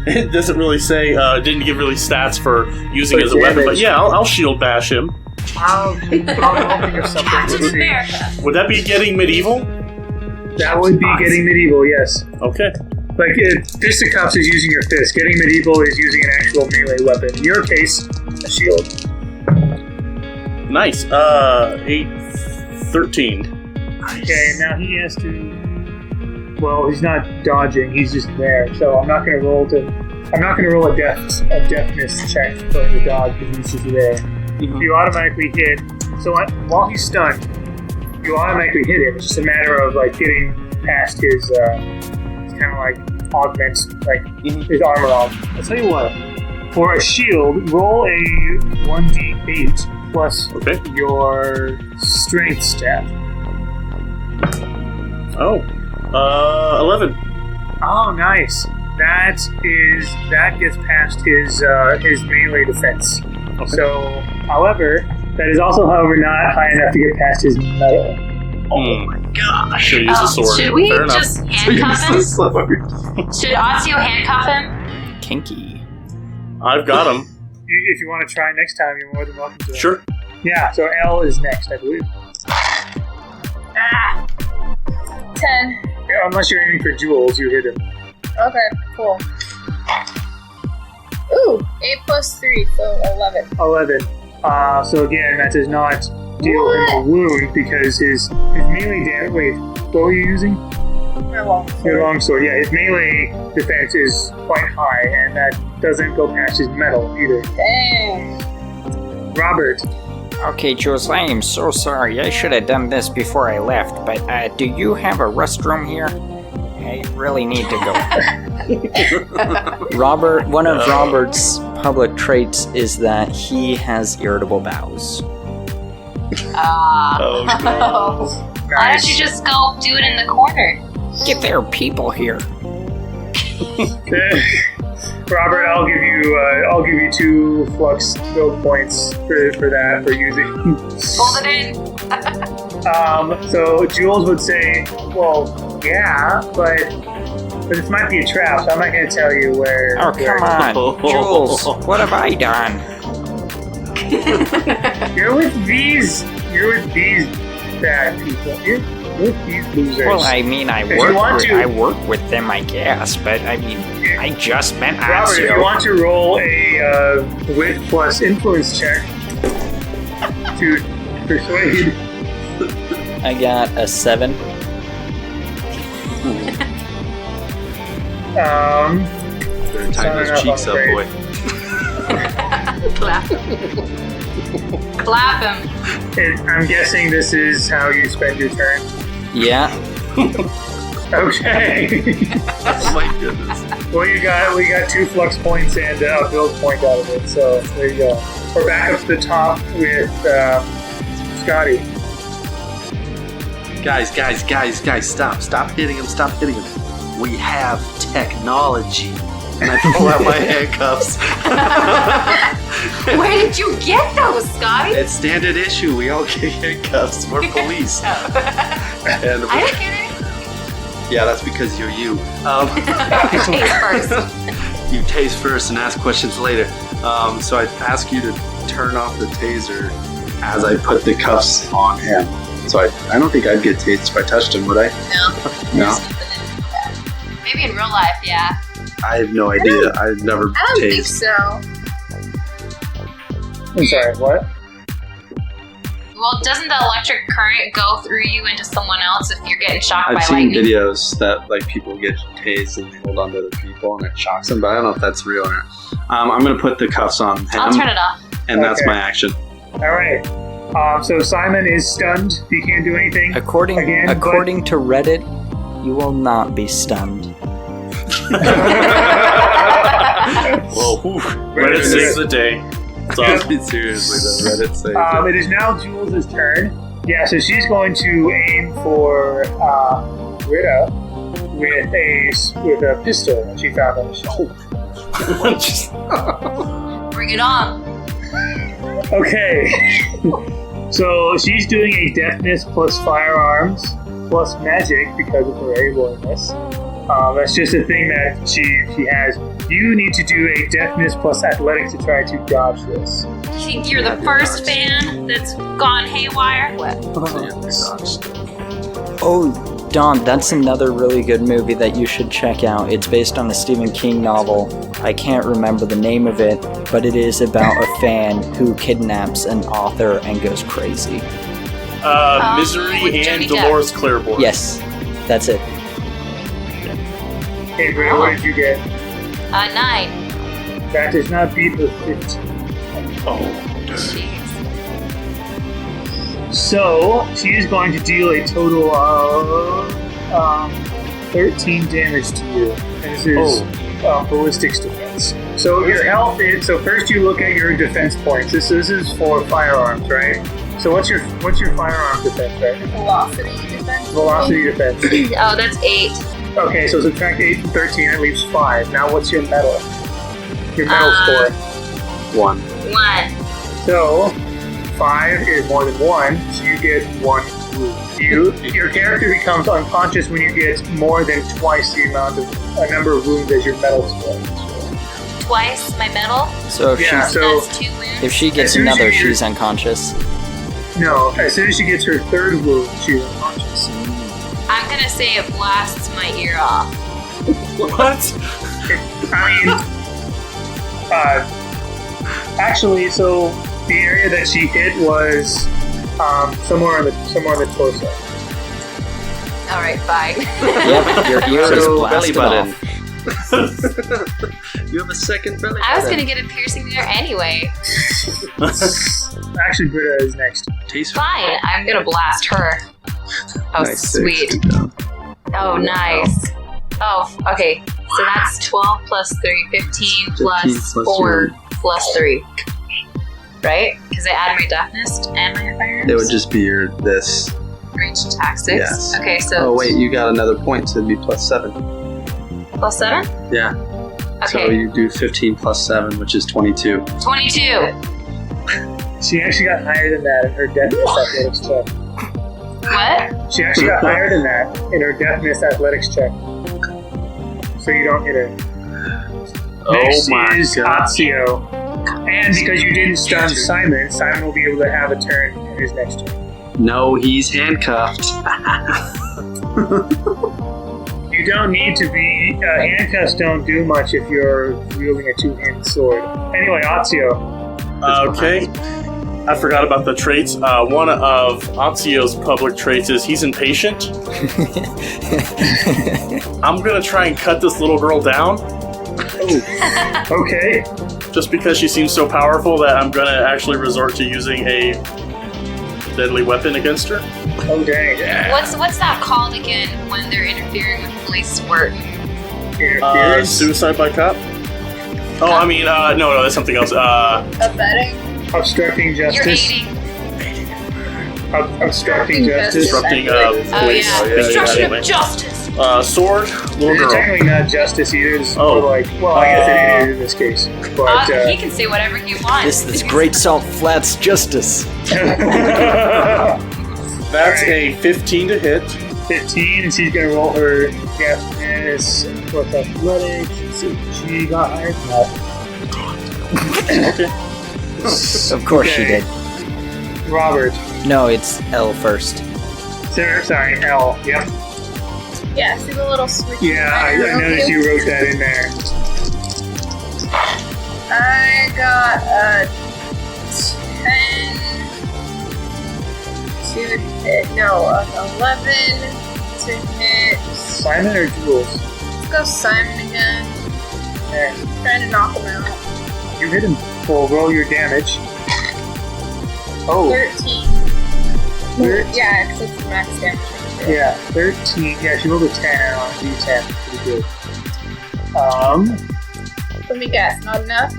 it doesn't really say, it didn't give really stats for using it as a weapon, but yeah, I'll shield bash him. I'll think of something. Captain Let's see. America. Would that be getting medieval? That would be getting medieval, yes. Okay. Like, fisticuffs is using your fist. Getting medieval is using an actual melee weapon. In your case, a shield. Nice. 8, 13. Okay, now he has to. Well, he's not dodging. He's just there. So I'm not going to roll a deftness check for the dodge because he's just there. You automatically hit. So while he's stunned, you automatically hit him. It's just a matter of getting past his. Kind of augments his armor off. I'll tell you what. For a shield, roll a 1d8 plus your strength stat. Oh. 11. Oh, nice. That gets past his melee defense. Okay. So, however, that is also, not high enough to get past his metal. Oh my gosh. Should use a sword. Should we Fair enough. just handcuff him? Should Otzio handcuff him? Kinky. I've got him. If you want to try next time, you're more than welcome to. Sure. Yeah, so Elle is next, I believe. 10. Unless you're aiming for Julz, you hit him. Okay, cool. Ooh, 8 plus 3, so 11. 11. So again, that does not deal him a wound because his melee damage. Wait, what were you using? My long Your longsword. Yeah, his melee defense is quite high, and that doesn't go past his metal either. Dang. Robert. Okay, Jules, I am so sorry. I should have done this before I left, but do you have a restroom here? I really need to go. Robert, one of Robert's public traits is that he has irritable bowels. Oh no. Why don't you just go do it in the corner? Get there, people here. Robert, I'll give you 2 flux build points for that for using. Hold it in. So Julz would say, well, yeah, but this might be a trap, so I'm not going to tell you where. Oh, come on. Julz, what have I done? You're with these bad people. You're with these losers. Well, I mean, I work with them, I guess, but I mean, I just met Robert, if you Otzio. want to roll a wit plus influence check to persuade. I got a 7. Better tie those cheeks up, boy. Clap him. And I'm guessing this is how you spend your turn. Yeah. Okay. Oh my goodness. Well, we got 2 flux points and a build point out of it. So there you go. We're back up to the top with Scottie. Guys, stop hitting him, We have technology. And I pull out my handcuffs. Where did you get those, Scottie? It's standard issue. We all get handcuffs. We're police. And I didn't get any. yeah, that's because you're you. Taste first. You tase first and ask questions later. So I ask you to turn off the taser as I put the cuffs on him. So I don't think I'd get tased if I touched him, would I? No? Maybe in real life, yeah. I have no idea. I've never I don't think tased. so. I'm sorry, what? Well, doesn't the electric current go through you into someone else if you're getting shocked by I've seen lightning? videos that like people get tased and they hold on to other people and it shocks them, but I don't know if that's real or not. I'm gonna put the cuffs on him, I'll turn it off. and that's Okay. my action. All right. So Simon is stunned. He can't do anything. According Again, to Reddit, you will not be stunned. Whoa, whew. Reddit saves the day. So, Seriously, the Reddit say. It is now Julz' turn. Yeah, so she's going to aim for Britta with a pistol that she found on the shelf. Bring it on. Okay. So she's doing a deafness plus firearms plus magic because of her ableness. That's just a thing that she has. You need to do a deafness plus athletics to try to dodge this. You think you're the first fan that's gone haywire? What? Oh, Dawn, that's another really good movie that you should check out. It's based on a Stephen King novel. I can't remember the name of it, but it is about a fan who kidnaps an author and goes crazy. Misery with and Johnny Dolores Claiborne. Yes, that's it. Hey, Britta, what did you get? 9. That does not beat her 15. Jeez. So she is going to deal a total of 13 damage to you. And this is ballistics defense. So your health is. So first you look at your defense points. This is for firearms, right? So what's your firearm defense, right? Velocity defense. Velocity defense. Oh, that's 8. Okay, so subtract 8 from 13, that leaves 5. Now what's your metal? Your metal score. 1. 1. So 5 is more than 1, so you get 1 wound. Your character becomes unconscious when you get more than twice the amount of a number of wounds as your metal score. Twice my medal. So if Yeah, she so That's 2 wounds. if she as gets soon as another, you- she's unconscious. no, as soon as she gets her 3rd wound, she's unconscious. I'm gonna say it blasts my ear off. What? I mean, actually, so the area that she hit was somewhere on the torso. All right, fine. Yep, your ear is So, belly blasted button. off. You have a second belly I was button. gonna get a piercing there anyway. Actually, Britta is next. Taste Fine, I'm gonna blast her. Oh, Nice, sweet. six. Good job. Oh, nice. Oh, okay. So that's 12 plus 3, 15 plus 15 plus 4 plus 3. Right? Because I add my deafness and my fire. It would just be this. Ranged attack 6? Yes. Okay, so... Oh, wait, you got another point, so it'd be +7. +7? Yeah. Okay. So you do 15 + 7, which is 22. 22! She actually got higher than that in her deafness athletics check. What? She actually got higher than that in her deafness athletics check. So you don't hit her. Next is Otzio. And because you didn't stun Simon, Simon will be able to have a turn in his next turn. No, he's handcuffed. You don't need to be... handcuffs don't do much if you're wielding a two-handed sword. Anyway, Otzio. Okay. I forgot about the traits. One of Otzio's public traits is he's impatient. I'm going to try and cut this little girl down. Oh. Okay. Just because she seems so powerful that I'm going to actually resort to using a deadly weapon against her. Oh, dang. What's that called again when they're interfering with police work? Interference? Suicide by cop? Oh, I mean, no, that's something else. Abetting. Obstructing You're justice. hating. Obstructing justice. Disrupting Oh, police. yeah. Destruction of justice! Sword, little It's girl. technically not justice either. It's Oh. more like, well, I guess it is in this case. But, He can say whatever he wants. This is Great Salt Flats justice. That's a 15 to hit. 15, and she's gonna roll her deafness plus athletics. So she got higher than that. Okay. Of course she Okay. did. Robert. No, it's Elle first. Sorry, Elle. Yep. Yeah, see the little switch. Yeah, I noticed you wrote that in there. I got a 10 to hit. No, an 11 to hit. Simon or Julz? Let's go Simon again. Okay. Trying to knock him out. You hit him. Well, roll your damage. Oh, 13. Yeah, because it's the max damage. yeah, 13. Yeah, she rolled a 10 on D10. Pretty good. Let me guess, not enough?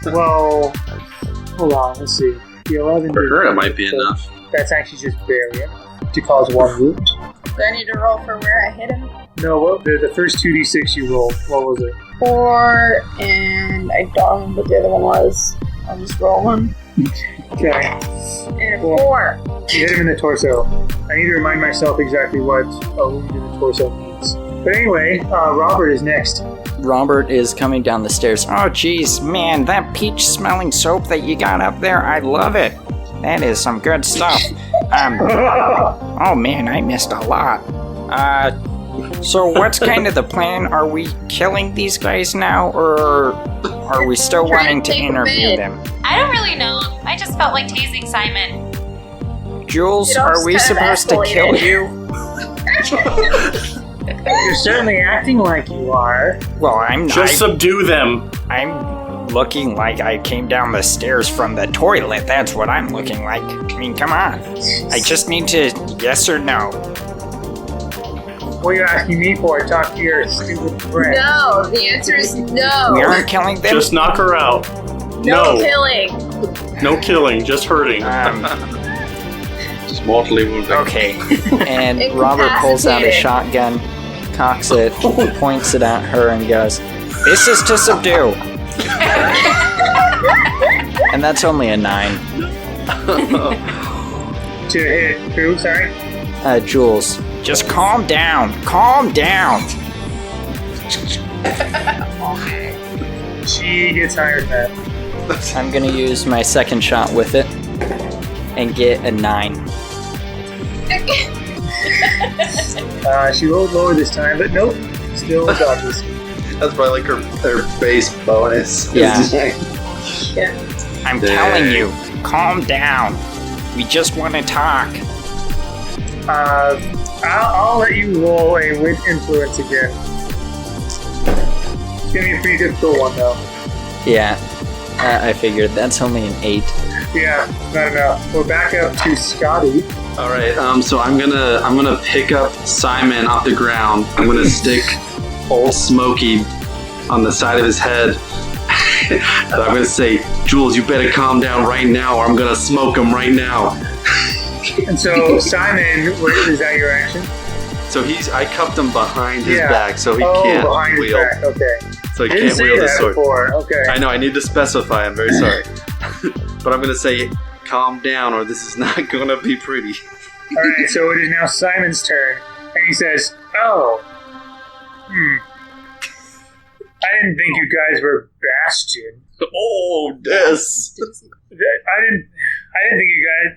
Well, hold on, let's see. The 11 For did- her, it might be enough. That's actually just barely enough to cause one wound. Do I need to roll for where I hit him? No, well, the first 2d6 you rolled, what was it? 4, and I don't remember what the other one was. I'll just roll one. Okay. And a 4. You hit him in the torso. I need to remind myself exactly what a wound in the torso means. But anyway, Robert is next. Robert is coming down the stairs. Oh, geez, man, that peach-smelling soap that you got up there, I love it. That is some good stuff. Oh, man, I missed a lot. So what's kind of the plan? Are we killing these guys now, or are we still Trying wanting to to take them interview in. them? I don't really know. I just felt like tasing Simon. Jules, It all are we just kind of supposed to kill escalated. you? You're certainly acting like you are. Well, I'm not. Just subdue them. I'm looking like I came down the stairs from the toilet. That's what I'm looking like. I mean, come on. I just need to yes or no. What are you asking me for? Talk to your stupid friend. No, the answer is no. We aren't killing them. Just knock her out. No No. killing. No killing, just hurting. Just mortally wounded. Okay. And Robert pulls out a Incapacitated. shotgun, cocks it, points it at her, and goes, "This is to subdue." And that's only a 9. To hit who? Sorry? Jules, just calm down. Calm down. She gets higher than that. I'm gonna use my second shot with it and get a 9. She rolled lower this time, but nope. Still dodges. That's probably like her base bonus. Yeah. I'm Dang. telling you, calm down. We just want to talk. I'll let you roll a wit influence again. It's gonna be a pretty difficult one though. Yeah, I figured that's only an 8. Yeah, not enough. We're back up to Scottie. All right. So I'm gonna pick up Simon off the ground. I'm gonna stick Old Smokey on the side of his head, I'm going to say, Julz, you better calm down right now or I'm going to smoke him right now. And so, Simon, is that your action? So I cuffed him behind his back so he can't behind wield. His back. Okay. So he can't wield the sword. Before. Okay. I know, I need to specify, I'm very sorry. But I'm going to say, calm down or this is not going to be pretty. Alright, so it is now Simon's turn. And he says, I didn't think you guys were Bastion. Oh, yes. I didn't think you guys,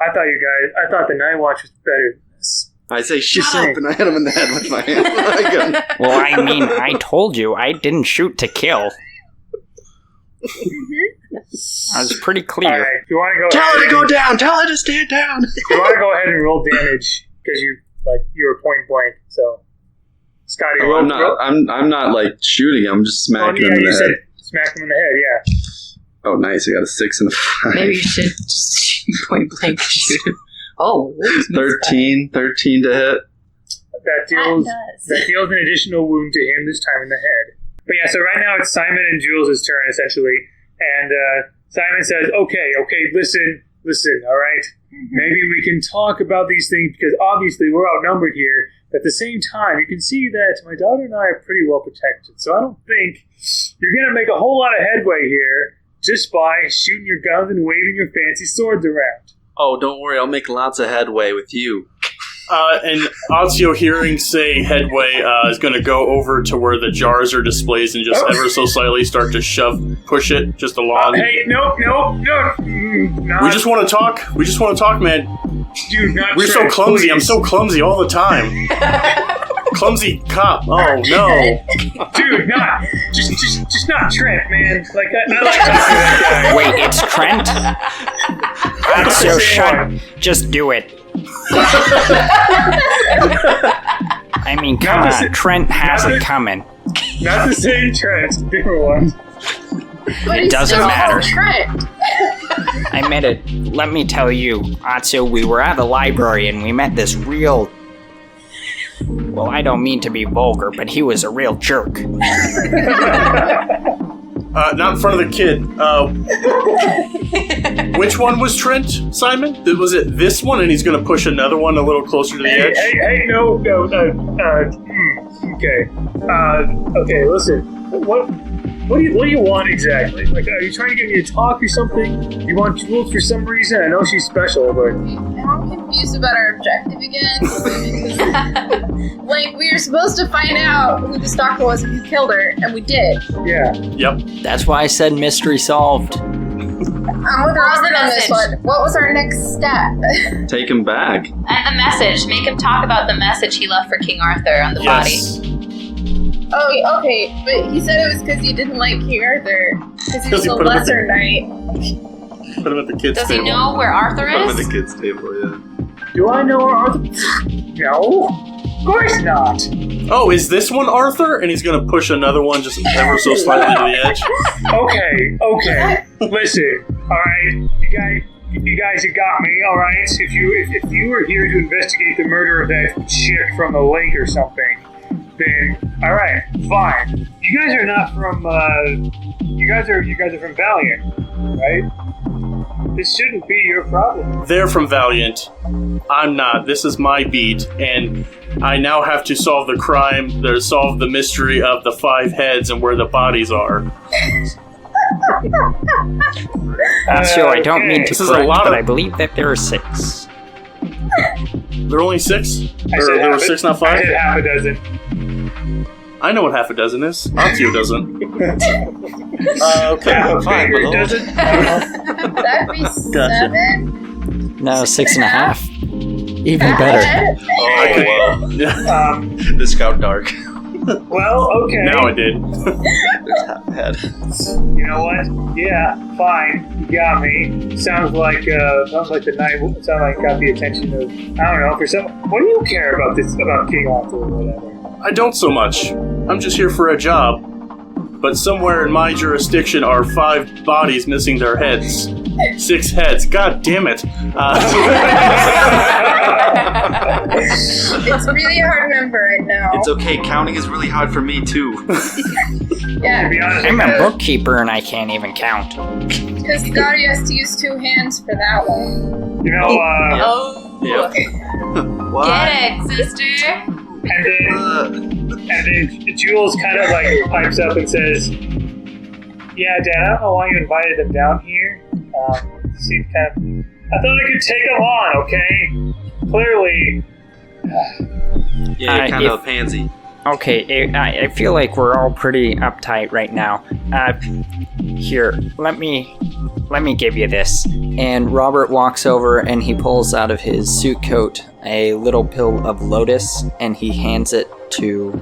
I thought the Night Watch was better than this. I say, shut up, and I hit him in the head with my hand. Well, I mean, I told you, I didn't shoot to kill. I was pretty clear. Alright, if you want to go Tell her to go down! Tell her to stand down! If you want to go ahead and roll damage, because you were point blank, so... Scottie, I'm not like shooting him, I'm just smacking him in the head. Smack him in the head, yeah. Oh, nice, I got a 6 and a 5. Maybe you should just point blank shoot him. Oh, 13 to hit. That deals an additional wound to him, this time in the head. But yeah, so right now it's Simon and Julz' turn, essentially. And Simon says, okay, listen, all right? Maybe we can talk about these things, because obviously we're outnumbered here. But at the same time, you can see that my daughter and I are pretty well protected. So I don't think you're going to make a whole lot of headway here just by shooting your guns and waving your fancy swords around. Oh, don't worry, I'll make lots of headway with you. And Otzio, hearing say headway, is going to go over to where the jars are displayed and just ever so slightly start to push it just along. Hey, no. We just want to talk. Man. Dude, not We're so clumsy. Please. I'm so clumsy all the time. Clumsy cop. Oh, no. Dude, not. Just not Trent, man. Like, I like talking to that guy. Wait, it's Trent? That's so shut. Just do it. I mean, come on. Trent has it coming. Not the same Trent. Different one. It doesn't matter. Trent. I met it. Let me tell you, Otzio, we were at the library and we met this real... Well, I don't mean to be vulgar, but he was a real jerk. Not in front of the kid. Which one was Trent, Simon? Was it this one? And he's going to push another one a little closer to the edge? Hey, no. Okay, listen. What do you want exactly? Like, are you trying to get me to talk or something? You want Julz for some reason? I know she's special, but... I'm confused about our objective again. Like, we were supposed to find out who the stalker was and who killed her, and we did. Yeah. Yep. That's why I said mystery solved. I'm with Robin on this one. What was our next step? Take him back. And the message. Make him talk about the message he left for King Arthur on the body. Oh, okay, but he said it was because he didn't like King Arthur, because he was a lesser knight. Put him at the kids' table. Does he know where Arthur is? Put him at the kids' table, yeah. Do I know where Arthur... No, of course not. Oh, is this one Arthur? And he's going to push another one just ever so slightly to the edge. Okay. Listen, all right, you guys have got me, all right. If you were here to investigate the murder of that chick from the lake or something, then all right, fine. You guys are not from. You guys are from Valiant, right? This shouldn't be your problem. They're from Valiant. I'm not. This is my beat, and I now have to solve the crime, solve the mystery of the 5 heads and where the bodies are. So I don't mean to correct, but I believe that there are 6. There are only 6? There were 6, not 5? I said half a dozen. I know what half a dozen is. Otzio doesn't. Okay, fine. That'd be 7? No, 6.5. Even better. This got dark. Well, okay. Now it did. Head. You know what? Yeah, fine. You got me. Sounds like the night. Sounds like got the attention of I don't know for some. What do you care about this about King Arthur or whatever? I don't so much. I'm just here for a job. But somewhere in my jurisdiction are 5 bodies missing their heads. 6 heads. God damn it. It's really hard to remember right now. It's okay. Counting is really hard for me too. Yeah. To be honest, I'm a bookkeeper and I can't even count. Because Scottie has to use 2 hands for that one. you know, Yep. What? Get it, sister. and then Julz kind of like pipes up and says, "Yeah, Dad, I don't know why you invited them down here. Seemed kind of. I thought I could take them on, okay? Clearly." Yeah, you're kind of a pansy. Okay, I feel like we're all pretty uptight right now. Here, let me give you this. And Robert walks over and he pulls out of his suit coat a little pill of lotus and he hands it to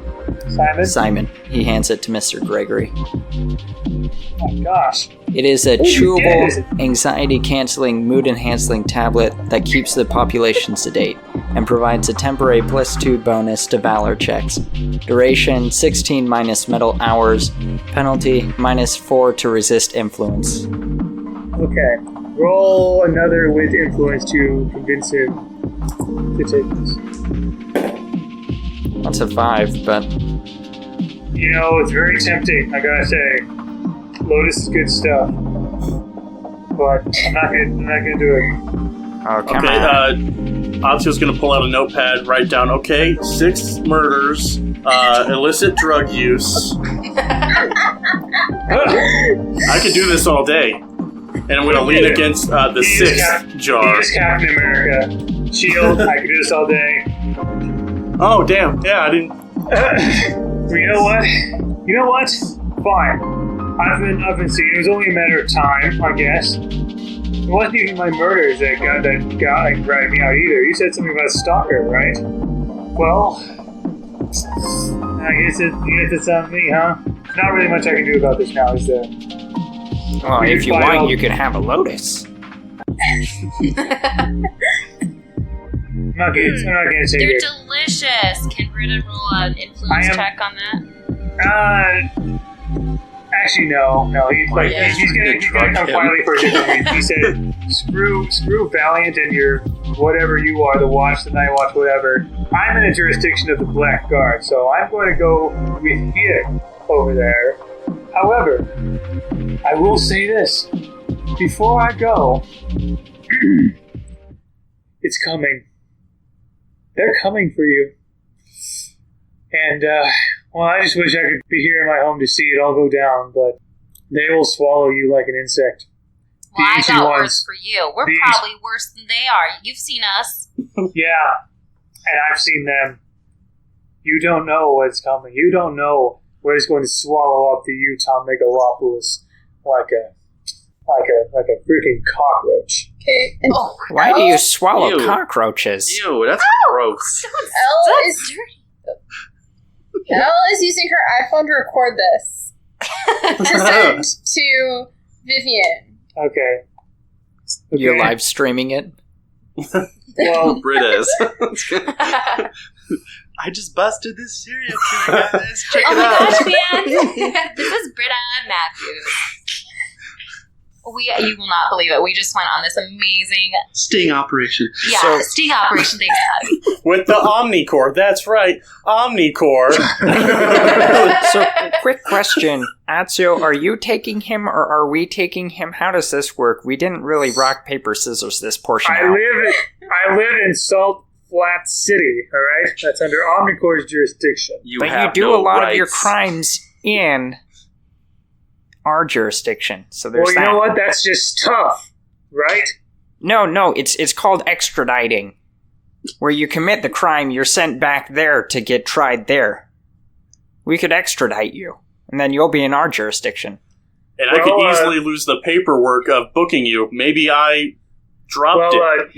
Simon. He hands it to Mr. Gregory. Oh my gosh. It is a Oh, you did chewable, it. anxiety-canceling, mood-enhancing tablet that keeps the population sedate and provides a temporary +2 bonus to Valor checks. Duration 16 minus mental hours. Penalty -4 to resist influence. Okay. Roll another with influence to convince him to take this. That's a 5, but You know, it's very tempting, I gotta say. Lotus is good stuff. But I'm not gonna do it. Oh, come Okay, on. Otzio's gonna pull out a notepad, write down, okay, 6 murders, illicit drug use. I could do this all day. And I'm gonna lean against the 6th jar. He is Captain America. Shield, I could do this all day. Oh, damn. Yeah, I didn't... You know what? Fine. I've been seeing. It was only a matter of time, I guess. It wasn't even my murders that got like, ratted me out either. You said something about stalker, right? Well, I guess it's on me, huh? There's not really much I can do about this now, is there? Well, if you want, you could have a lotus. I'm not gonna take They're it. delicious. Can Britta roll an influence check on that? Actually, no. He's gonna come finally for a different reason. He said, "Screw Valiant and your whatever you are, the Watch, the Night Watch, whatever. I'm in the jurisdiction of the Black Guard, so I'm going to go with you over there. However, I will say this: before I go, it's coming. They're coming for you." And, well, I just wish I could be here in my home to see it all go down, but they will swallow you like an insect. Well, I got worse for you. We're probably worse than they are. You've seen us. Yeah, and I've seen them. You don't know what's coming. You don't know what is going to swallow up the Utah megalopolis like a freaking cockroach. Okay. Oh, Why do you swallow Ew. cockroaches? Ew, that's gross. Elle is using her iPhone to record this to send to Vivian. Okay. You're live streaming it. Well, Britta is. I just busted this serial killer, guys. Check Oh it my out. gosh, man. This is Britta Matthews. You will not believe it. We just went on this amazing Sting operation. sting operation. Thanks, Patty. With the Omnicore. That's right. Omnicore. So, quick question. Otzio, are you taking him or are we taking him? How does this work? We didn't really rock, paper, scissors this portion I out. live in Salt Flat City, alright? That's under Omnicore's jurisdiction. But you do a lot of your crimes in our jurisdiction. So there's Well, you that. know what? That's just tough, right? No, it's called extraditing. Where you commit the crime, you're sent back there to get tried there. We could extradite you, and then you'll be in our jurisdiction. And I could easily lose the paperwork of booking you. Maybe I dropped it.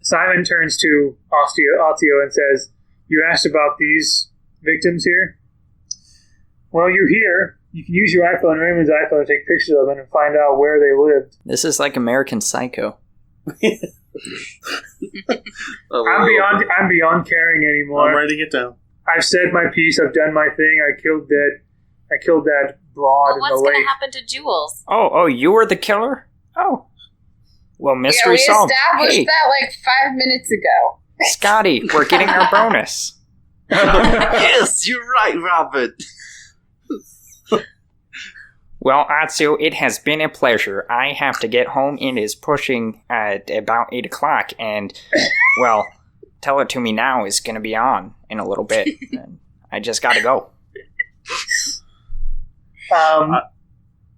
Simon turns to Otzio and says, "You asked about these victims here? Well, you're here. You can use your iPhone, Raymond's iPhone, to take pictures of them and find out where they lived." This is like American Psycho. I'm beyond caring anymore. I'm writing it down. I've said my piece. I've done my thing. I killed that broad in What's the going lake. to happen to Julz? Oh, you were the killer? Oh. Well, mystery we solved. established Hey. that like 5 minutes ago. Scottie, we're getting our bonus. Yes, you're right, Robert. Well, Otzio, it has been a pleasure. I have to get home. It is pushing at about 8 o'clock, and, well, Tell It To Me Now is going to be on in a little bit. And I just got to go.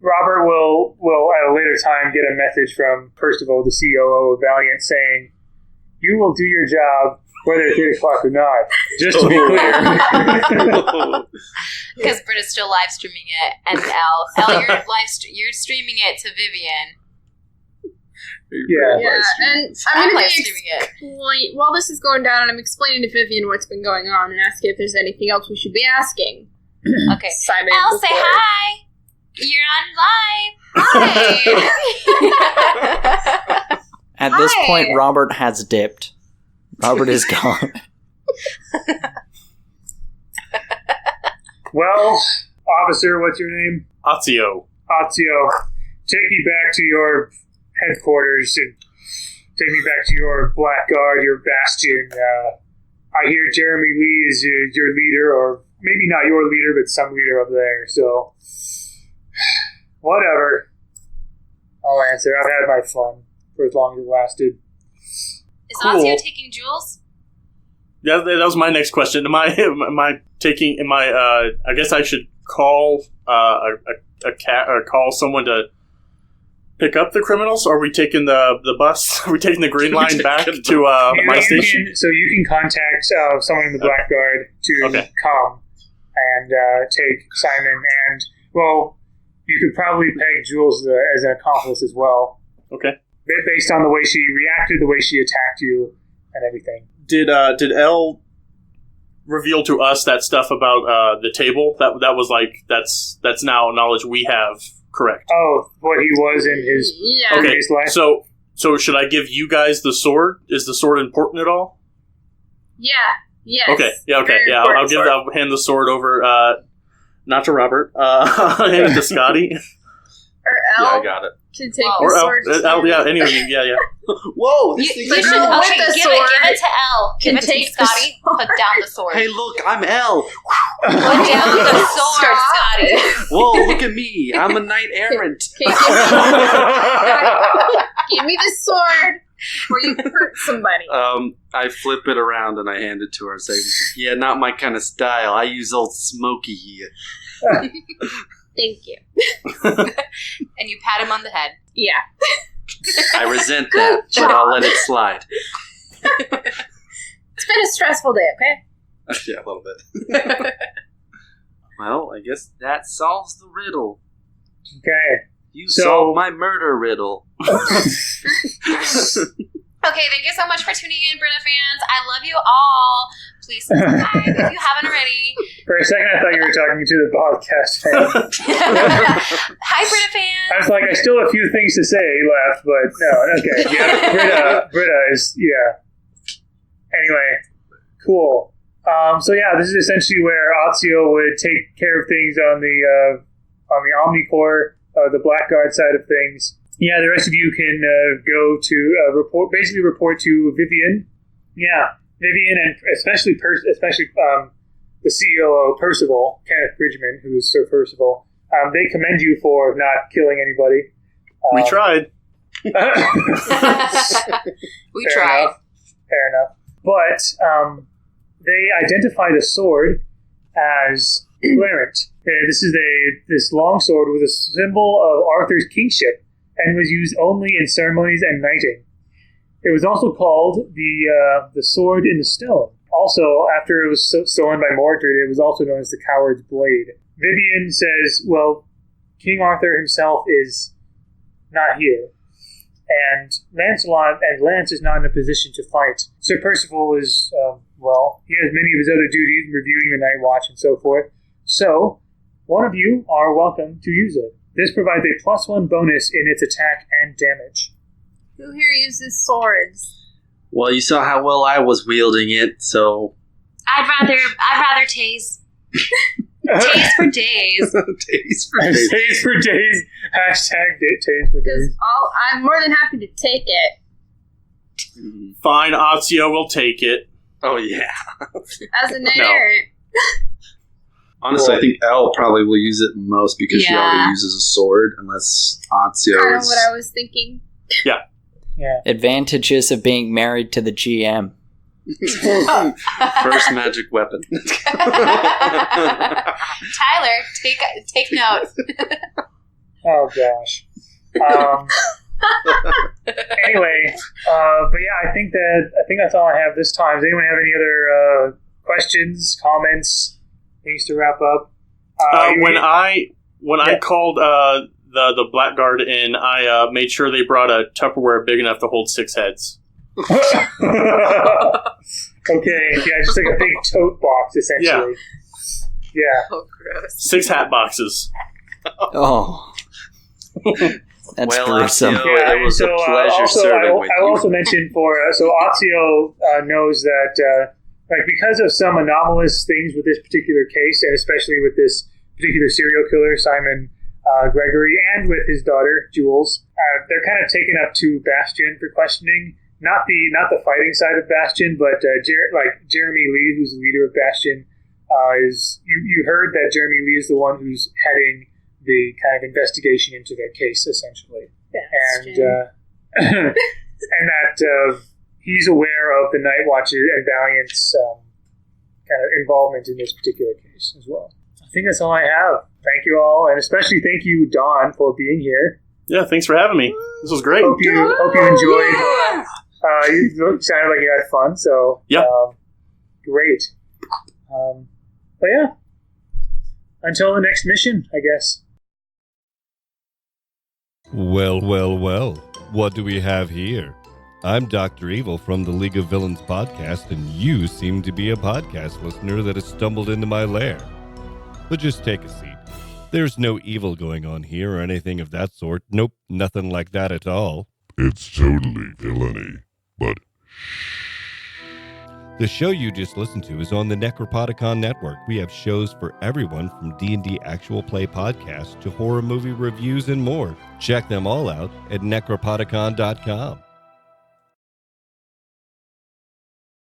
Robert will at a later time get a message from Percival, the COO of Valiant, saying, "You will do your job whether it's 8 o'clock or not." Just to be clear. Because Britta's still live streaming it, and Elle, you're streaming it to Vivian. Yeah, and I'm going to while this is going down, and I'm explaining to Vivian what's been going on and asking if there's anything else we should be asking. Okay. Simon, Elle, say hi. You're on live. Hi. At this Hi. point, Robert has dipped. Robert is gone. Well, officer, what's your name? Otzio. Otzio, take me back to your headquarters and take me back to your Blackguard, your bastion. I hear Jeremy Lee is your leader, or maybe not your leader, but some leader up there, so whatever. I'll answer. I've had my fun for as long as it lasted. Is Cool. Otzio taking Julz? Yeah, that was my next question. Am I taking? I guess I should call a cat or call someone to pick up the criminals. Or are we taking the bus? Are we taking the green line back to my station? So you can contact someone in the Blackguard to come and take Simon, and well, you could probably peg Julz as an accomplice as well. Okay. Based on the way she reacted, the way she attacked you, and everything. Did Elle reveal to us that stuff about the table? That was like that's now knowledge we have. Correct. Oh, what he was in his previous life. So should I give you guys the sword? Is the sword important at all? Yeah. Yes. Okay. Yeah. Okay. Very Yeah. I'll hand the sword over. Not to Robert. I'll hand it to Scottie. Or Elle. Yeah, I got it. To take Or the sword. Elle. Yeah. Any of you. Yeah. Whoa! You This thing should is Girl cool. with give the sword it to Elle. Give it to take the Scottie. Put down the sword. Hey, look! I'm Elle. Put down the sword, Scottie. Whoa! Look at me! I'm a knight errant. Okay, give me the sword before you hurt somebody. I flip it around and I hand it to her, saying, "Yeah, not my kind of style. I use old Smokey here." Thank you. And you pat him on the head. Yeah. I resent that, but I'll let it slide. It's been a stressful day, okay? Yeah, a little bit. Well, I guess that solves the riddle. Okay. You So- solved my murder riddle. Okay, thank you so much for tuning in, Britta fans. I love you all. Please subscribe if you haven't already. For a second, I thought you were talking to the podcast fan. Hi, Britta fans. I was like, I still have a few things to say left, but no, okay. Yeah, Britta is, yeah. Anyway, cool. So yeah, this is essentially where Otzio would take care of things on the Omnicore, the Blackguard side of things. Yeah, the rest of you can go to report to Vivian. Yeah, Vivian, and especially the COO Percival, Kenneth Bridgman, who is Sir Percival. They commend you for not killing anybody. We tried. We tried. Fair enough. But they identify the sword as Clarent. This is this long sword with a symbol of Arthur's kingship, and was used only in ceremonies and knighting. It was also called the Sword in the Stone. Also, after it was stolen by Mordred, it was also known as the Coward's Blade. Vivian says, well, King Arthur himself is not here, and Lancelot and Lance is not in a position to fight. Sir Percival is, he has many of his other duties, reviewing the Night Watch and so forth. So, one of you are welcome to use it. This provides a +1 bonus in its attack and damage. Who here uses swords? Well, you saw how well I was wielding it, so... I'd rather tase. Tase for days. Tase for days. Tase for days. Hashtag tase for days. Because I'm more than happy to take it. Fine, Otzio will take it. Oh, yeah. As a knight errant. Honestly, I think Elle probably will use it most because she Yeah. already uses a sword, unless Otzio Kind of is... what I was thinking. Yeah. Advantages of being married to the GM. First magic weapon. Tyler, take note. Oh gosh. Anyway, but yeah, I think that's all I have this time. Does anyone have any other questions, comments, things to wrap up? When I called the Blackguard in, I made sure they brought a Tupperware big enough to hold 6 heads. Okay, yeah, just like a big tote box, essentially. Yeah. Oh, gross. 6 hat boxes. Oh. That's gruesome. Otzio, it was a pleasure serving with I you. also mentioned so Otzio knows that because of some anomalous things with this particular case, and especially with this particular serial killer, Simon Gregory, and with his daughter Julz, they're kind of taken up to Bastion for questioning. Not the fighting side of Bastion, but Jeremy Lee, who's the leader of Bastion, is you heard that Jeremy Lee is the one who's heading the kind of investigation into their case, essentially, Bastion. and that he's aware of the Night Watch's and Valiant's kind of involvement in this particular case as well. I think that's all I have. Thank you all, and especially thank you, Dawn, for being here. Yeah, thanks for having me. This was great. Hope you enjoyed. You sounded like you had fun, so great. But yeah, until the next mission, I guess. Well, what do we have here? I'm Dr. Evil from the League of Villains podcast, and you seem to be a podcast listener that has stumbled into my lair. But just take a seat. There's no evil going on here or anything of that sort. Nope, nothing like that at all. It's totally villainy, but The show you just listened to is on the Necropodicon Network. We have shows for everyone from D&D actual play podcasts to horror movie reviews and more. Check them all out at necropodicon.com.